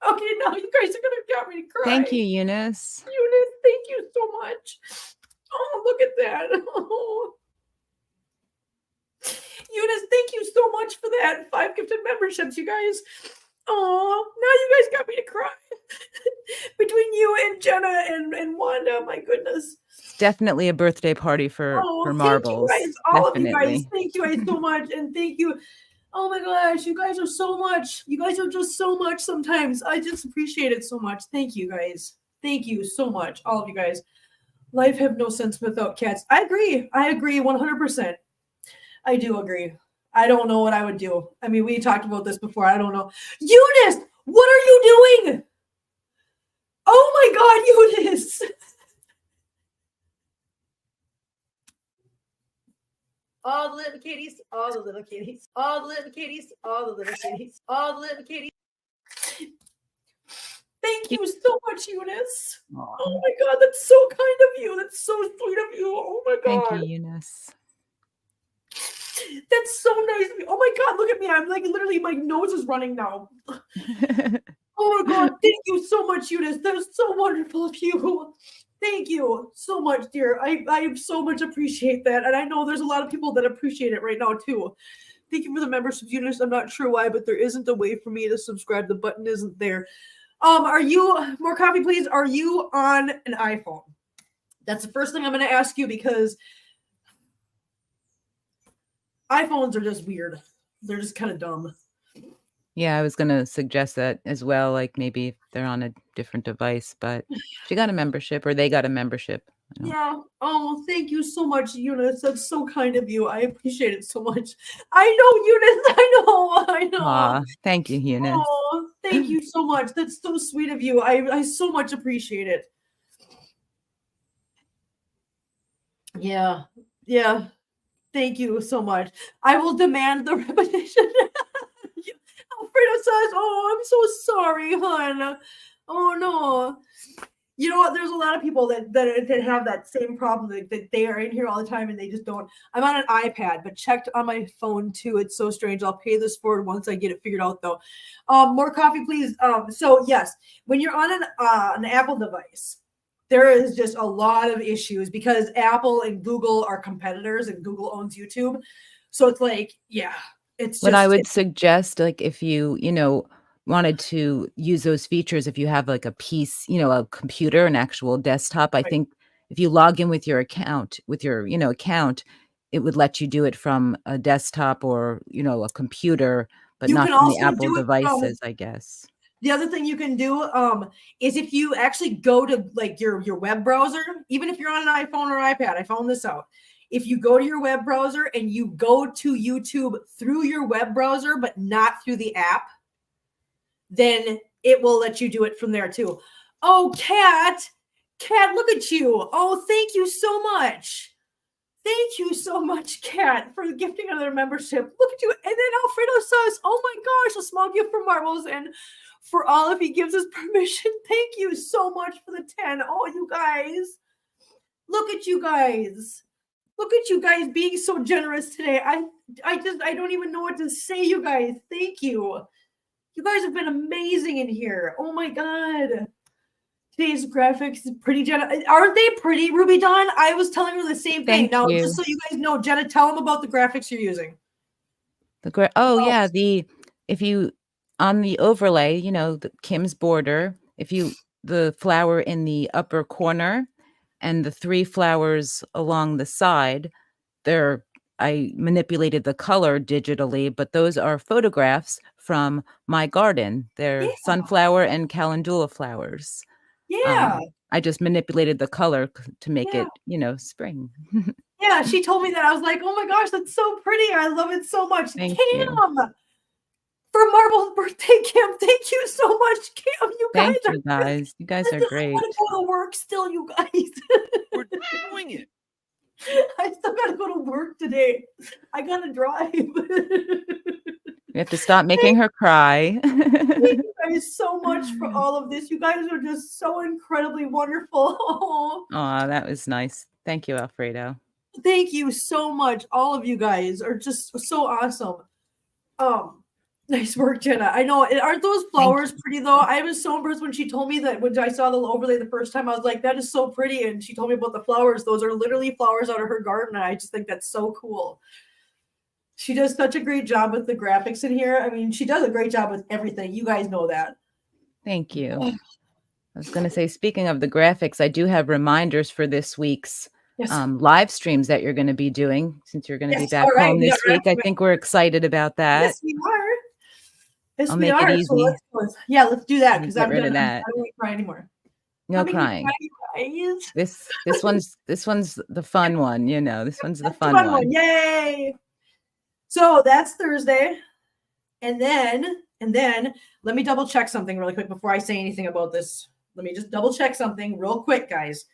Okay, now you guys are gonna get me to cry.
Thank you, Eunice.
Eunice, thank you so much. Oh, look at that. Oh. Eunice, thank you so much for that. 5 gifted memberships, you guys. Oh, now you guys got me to cry. Between you and Jenna and Wanda, my goodness.
It's definitely a birthday party for Marbles.
Thank you guys, all of you guys. Thank you guys so much. And thank you. Oh my gosh, you guys are so much. You guys are just so much sometimes. I just appreciate it so much. Thank you guys. Thank you so much, all of you guys. Life have no sense without cats. I agree 100%. I do agree. I don't know what I would do. I mean, we talked about this before. I don't know. Eunice, what are you doing? Oh my God, Eunice. All the little kitties, all the little kitties, all the little kitties, all the little kitties, all the little kitties. Thank you so much, Eunice.
Aw.
Oh my God, that's so kind of you. That's so sweet of you. Oh my
Thank you,
God.
Eunice.
That's so nice of you. Oh my God, look at me. I'm like literally my nose is running now. Oh my God, thank you so much, Eunice. That was so wonderful of you. Thank you so much, dear. I so much appreciate that. And I know there's a lot of people that appreciate it right now too. Thank you for the membership, Eunice. I'm not sure why, but there isn't a way for me to subscribe. The button isn't there. Are you, more coffee, please? Are you on an iPhone? That's the first thing I'm going to ask you because iPhones are just weird. They're just kind of dumb.
Yeah, I was gonna suggest that as well, like maybe if they're on a different device, but she got a membership or they got a membership. I don't-
Yeah. Oh, thank you so much, Eunice. That's so kind of you. I appreciate it so much. I know, Eunice. I know.
Aw, thank you, Eunice.
Oh, thank you so much. That's so sweet of you. I so much appreciate it. Yeah. Yeah. Thank you so much. I will demand the repetition. Alfredo says, "Oh, I'm so sorry, hon. Oh no." You know what? There's a lot of people that have that same problem that they are in here all the time and they just don't. I'm on an iPad, but checked on my phone too. It's so strange. I'll pay this forward once I get it figured out, though. More coffee, please. So yes, when you're on an Apple device, there is just a lot of issues because Apple and Google are competitors, and Google owns YouTube. So it's like, yeah, it's
What I
just
would suggest, like if you wanted to use those features, if you have like a piece, a computer, an actual desktop, I
Right.
think if you log in with your account, account, it would let you do it from a desktop or, a computer, but
You
not
can
from the
also
Apple
do it from
devices, I guess.
the other thing you can do is if you actually go to like your web browser, even if you're on an iPhone or iPad, I found this out. If you go to your web browser and you go to YouTube through your web browser, but not through the app, then it will let you do it from there too. Oh, Kat, look at you. Oh, thank you so much. Thank you so much, Kat, for gifting another membership. Look at you. And then Alfredo says, "Oh my gosh, a small gift from Marbles and for all if he gives us permission." Thank you so much for the 10. Oh, you guys. Look at you guys. Look at you guys being so generous today. I don't even know what to say, you guys. Thank you. You guys have been amazing in here. Oh my God. Today's graphics is pretty, Jenna. Aren't they pretty, Ruby Dawn? I was telling her the same thing.
Thank
Now,
you.
just so you guys know, Jenna, tell them about the graphics you're using.
Oh yeah, if you on the overlay, the Kim's border, the flower in the upper corner and the 3 flowers along the side, I manipulated the color digitally, but those are photographs from my garden. They're
Yeah.
sunflower and calendula flowers.
Yeah.
I just manipulated the color to make
Yeah.
it, spring.
Yeah. She told me that. I was like, oh my gosh, that's so pretty. I love it so much.
Thank
Kim,
you.
for Marble's birthday, Kim. Thank you so much, Kim. You guys
Thank
are
you guys. You guys are
Listen, I
great.
gotta go to work still, you guys.
We're doing it.
I still gotta go to work today. I gotta drive.
We have to stop making her cry.
Thank you guys so much for all of this. You guys are just so incredibly wonderful. Oh,
Aw, that was nice. Thank you, Alfredo.
thank you so much. All of you guys are just so awesome. Nice work, Jenna. I know. Aren't those flowers pretty though? I was so impressed when she told me that when I saw the overlay the first time. I was like, that is so pretty. And she told me about the flowers. Those are literally flowers out of her garden. And I just think that's so cool. She does such a great job with the graphics in here. I mean, she does a great job with everything. You guys know that.
Thank you. I was going to say, speaking of the graphics, I do have reminders for this week's
Yes.
live streams that you're going to be doing since you're going to be
Yes,
back
all right,
home
we
this
got
week. I
wrapped.
think we're excited about that.
Yes, we are. Yes,
I'll
we
make it
are. So
easy.
let's do that because
Get
I'm
rid
done.
of
I
that.
don't want to cry anymore.
No
Don't make me
crying.
cry, you guys.
This one's the fun one, This one's the
That's
fun one.
Yay! So that's Thursday. And then let me double check something really quick before I say anything about this. Let me just double check something real quick, guys.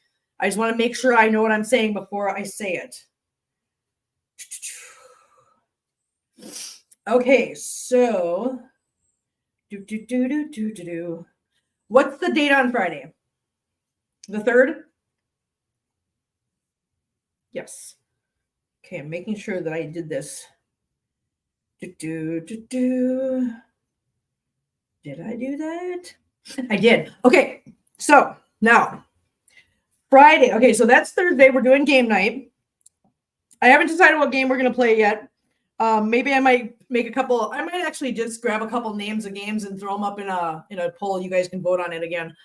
I just want to make sure I know what I'm saying before I say it. Okay, so What's the date on Friday? The 3rd? Yes. Okay, I'm making sure that I did this. Did I do that? I did. Okay, so now Friday. Okay, so that's Thursday. We're doing game night. I haven't decided what game we're going to play yet. Maybe I might make a couple. I might actually just grab a couple names of games and throw them up in a poll. You guys can vote on it again.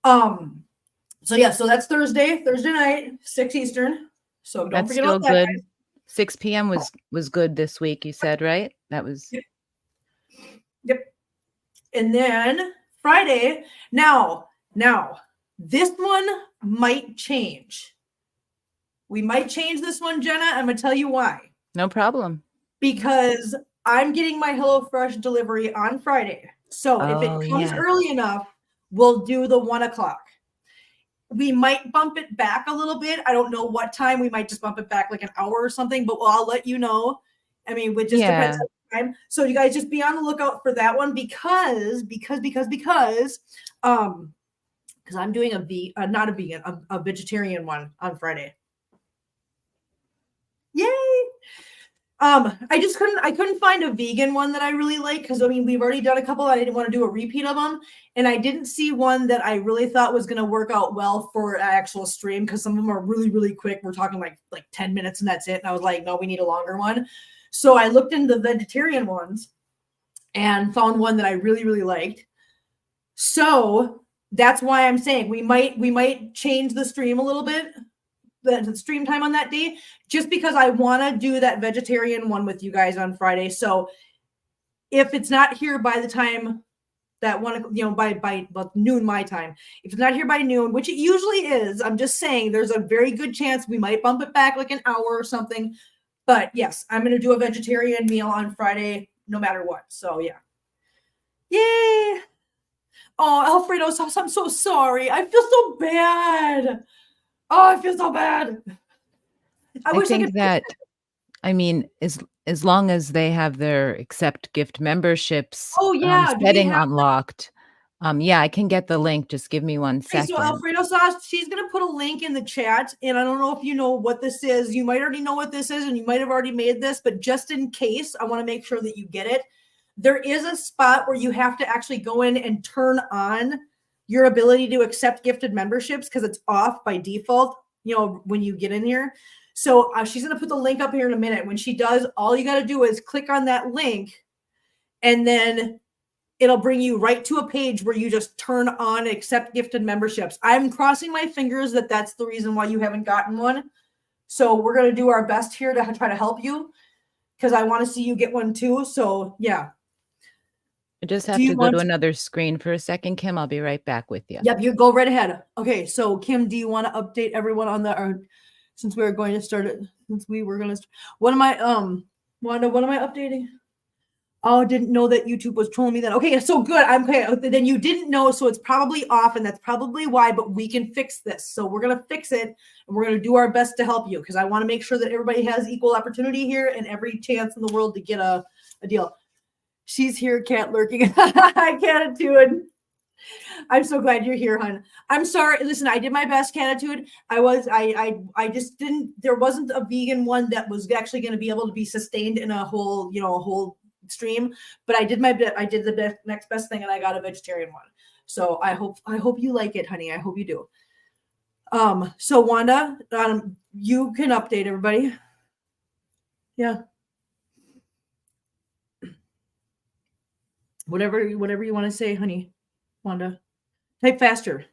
So yeah, so that's Thursday night, 6 Eastern. So don't
That's
forget
still
about that,
good.
guys.
6 p.m. was good this week, you said, right? That was
Yep. And then Friday. Now, this one might change. We might change this one, Jenna. I'm going to tell you why.
no problem.
Because I'm getting my HelloFresh delivery on Friday. So if
Oh,
it comes
yes.
early enough, we'll do the 1 o'clock. We might bump it back a little bit. I don't know what time. We might just bump it back like an hour or something, but I'll let you know. I mean, it just depends on the time. So you guys just be on the lookout for that one because I'm doing a vegetarian one on Friday. Yay! I couldn't find a vegan one that I really like because I mean we've already done a couple. I didn't want to do a repeat of them, and I didn't see one that I really thought was going to work out well for an actual stream because some of them are really, really quick. We're talking like 10 minutes and that's it. And I was like, no, we need a longer one. So I looked into the vegetarian ones and found one that I really, really liked. So that's why I'm saying we might change the stream a little bit. The stream time on that day, just because I want to do that vegetarian one with you guys on Friday. So if it's not here by the time that one, by noon my time, if it's not here by noon, which it usually is, I'm just saying there's a very good chance we might bump it back like an hour or something. But yes, I'm going to do a vegetarian meal on Friday, no matter what. So yeah. Yay. Oh, Alfredo Sauce, I'm so sorry. I feel so bad. Oh, I feel so bad.
I think that, I mean, as long as they have their accept gift memberships
Oh yeah,
setting unlocked, yeah, I can get the link. Just give me 1
Okay,
second.
so Alfredo Sauce, she's gonna put a link in the chat, and I don't know if you know what this is. You might already know what this is, and you might have already made this, but just in case, I want to make sure that you get it. There is a spot where you have to actually go in and turn on your ability to accept gifted memberships because it's off by default, when you get in here. So she's going to put the link up here in a minute. When she does, all you got to do is click on that link, and then it'll bring you right to a page where you just turn on accept gifted memberships. I'm crossing my fingers that that's the reason why you haven't gotten one. So we're going to do our best here to try to help you because I want to see you get one too. So yeah.
I just have to go to another screen for a second, Kim. I'll be right back with you.
Yep, you go right ahead. Okay, so Kim, do you want to update everyone on since we were going to start it, what am I Wanda, what am I updating? Oh, didn't know that YouTube was trolling me then. Okay, so good. I'm okay. Then you didn't know, so it's probably off, and that's probably why, but we can fix this. So we're going to fix it, and we're going to do our best to help you because I want to make sure that everybody has equal opportunity here and every chance in the world to get a deal. She's here, cat lurking. Hi, Catitude. I'm so glad you're here, hon. I'm sorry. Listen, I did my best, Catitude. I just didn't, there wasn't a vegan one that was actually going to be able to be sustained in a whole stream, but I did my bit. I did the next best thing and I got a vegetarian one. So I hope you like it, honey. I hope you do. So Wanda, you can update everybody. Yeah. Whatever you want to say, honey. Wanda, type faster.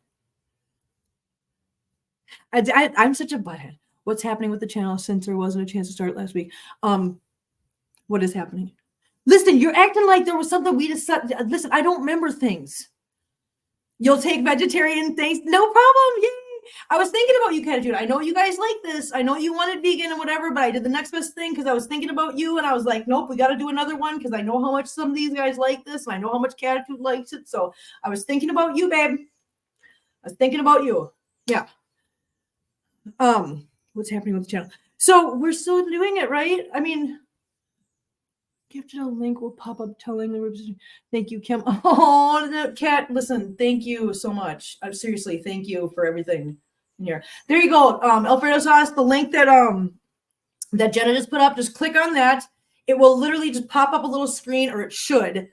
I'm such a butthead. What's happening with the channel since there wasn't a chance to start last week? What is happening? Listen, you're acting like there was something we decided. Listen, I don't remember things. You'll take vegetarian things? No problem. Yay. I was thinking about you, Catitude. I know you guys like this. I know you wanted vegan and whatever, but I did the next best thing because I was thinking about you and I was like, nope, we got to do another one because I know how much some of these guys like this and I know how much Catitude likes it. So I was thinking about you, babe. I was thinking about you. Yeah. What's happening with the channel? So we're still doing it, right? I mean, Gifted a link will pop up telling the thank you, Kim. Oh, the cat. Listen, thank you so much. Seriously, thank you for everything in here. There you go. Alfredo Sauce, the link that that Jenna just put up, just click on that. It will literally just pop up a little screen, or it should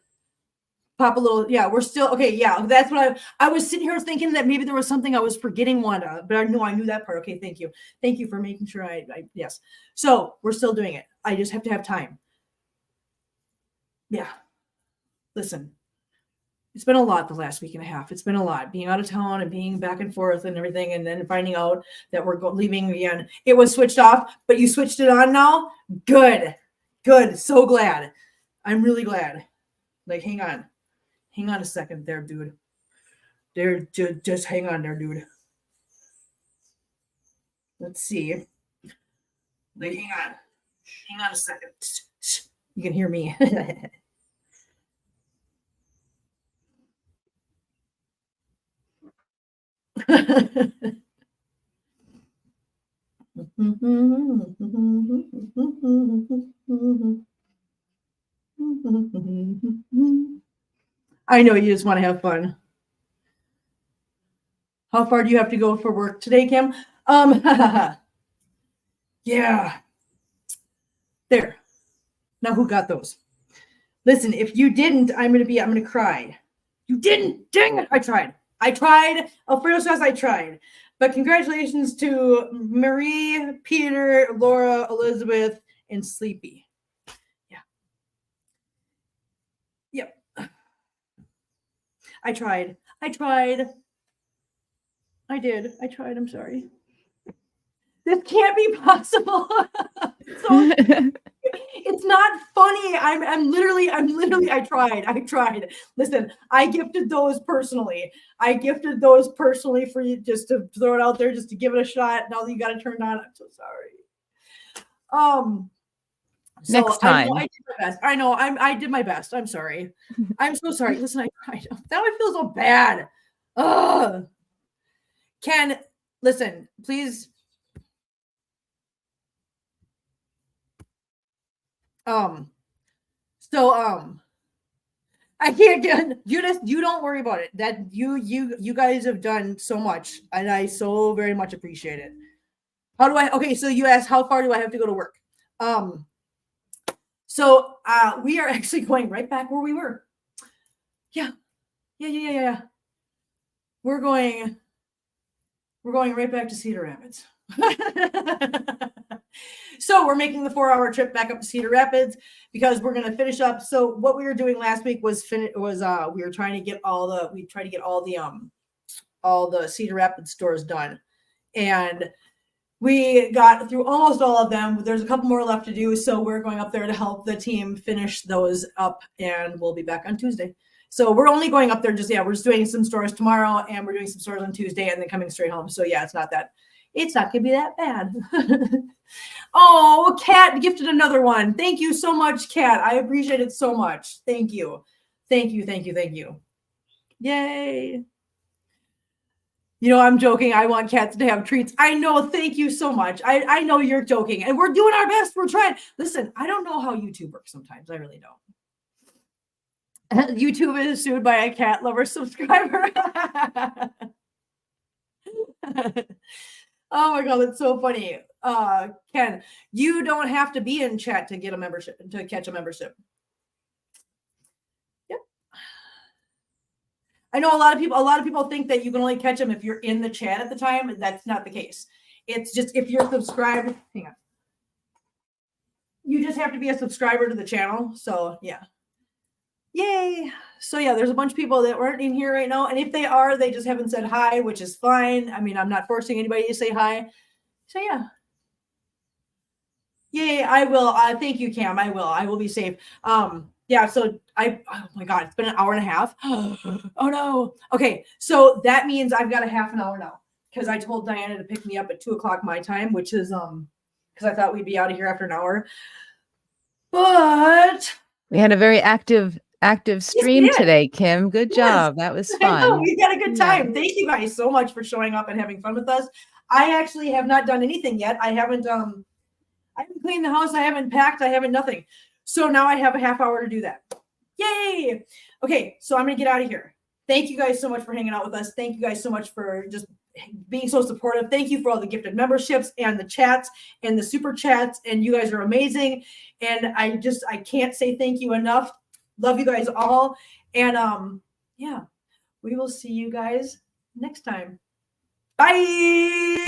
pop a little. Yeah, we're still okay. Yeah, that's what I was sitting here thinking that maybe there was something I was forgetting, Wanda, but I knew that part. Okay, thank you. Thank you for making sure I yes. So we're still doing it. I just have to have time. Yeah. Listen, it's been a lot the last week and a half. It's been a lot being out of town and being back and forth and everything. And then finding out that we're leaving again. It was switched off, but you switched it on now. Good. Good. So glad. I'm really glad. Like, hang on a second there, dude. There, just hang on there, dude. Let's see. Like, hang on a second. You can hear me. I know you just want to have fun. How far do you have to go for work today, Kim? Yeah. There. Now who got those? Listen, if you didn't, I'm gonna cry. You didn't. Dang it. I tried. Alfredo Sauce, I tried. But congratulations to Marie, Peter, Laura, Elizabeth, and Sleepy. Yeah. Yep. I tried. I did. I tried. I'm sorry. This can't be possible. So, it's not funny. I'm literally, I tried. Listen, I gifted those personally for you, just to throw it out there, just to give it a shot. Now that you got it turned on, I'm so sorry. So
Next time.
I did my best. I know I did my best. I'm sorry. I'm so sorry. Listen, I tried. Now I feel so bad. Ugh. Ken, listen, please. I can't do you don't worry about it. That you guys have done so much, and I so very much appreciate it. Okay, so you asked how far do I have to go to work? So we are actually going right back where we were. Yeah. We're going right back to Cedar Rapids. So we're making the 4-hour trip back up to Cedar Rapids because we're going to finish up. So what we were doing last week was we were trying to get all the Cedar Rapids stores done, and we got through almost all of them. There's a couple more left to do, so we're going up there to help the team finish those up, and we'll be back on Tuesday. So we're only going up there we're just doing some stores tomorrow, and we're doing some stores on Tuesday, and then coming straight home. So yeah, it's not going to be that bad. Oh, Kat gifted another one. Thank you so much, Kat. I appreciate it so much. Thank you. Yay. You know, I'm joking. I want cats to have treats. I know. Thank you so much. I know you're joking, and we're doing our best. We're trying. Listen, I don't know how YouTube works sometimes. I really don't. YouTube is sued by a cat lover subscriber. Oh my God, that's so funny. Ken, you don't have to be in chat to get a membership, to catch a membership. Yep. I know a lot of people think that you can only catch them if you're in the chat at the time. That's not the case. It's just if you're subscribed. Hang on. You just have to be a subscriber to the channel. So yeah. Yay. So yeah, there's a bunch of people that weren't in here right now. And if they are, they just haven't said hi, which is fine. I mean, I'm not forcing anybody to say hi. So yeah. Yay, I will. Thank you, Cam. I will be safe. Yeah, so oh my God, it's been an hour and a half. Oh no. Okay, so that means I've got a half an hour now because I told Diana to pick me up at 2:00 my time, which is because I thought we'd be out of here after an hour. But
we had a very active stream today, Kim. Good job. That was fun.
I know, we had a good time. Yeah. Thank you guys so much for showing up and having fun with us. I actually have not done anything yet. I haven't cleaned the house. I haven't packed. I haven't nothing. So now I have a half hour to do that. Yay! Okay, so I'm going to get out of here. Thank you guys so much for hanging out with us. Thank you guys so much for just being so supportive. Thank you for all the gifted memberships and the chats and the super chats. And you guys are amazing. And I can't say thank you enough. Love you guys all. And yeah, we will see you guys next time. Bye.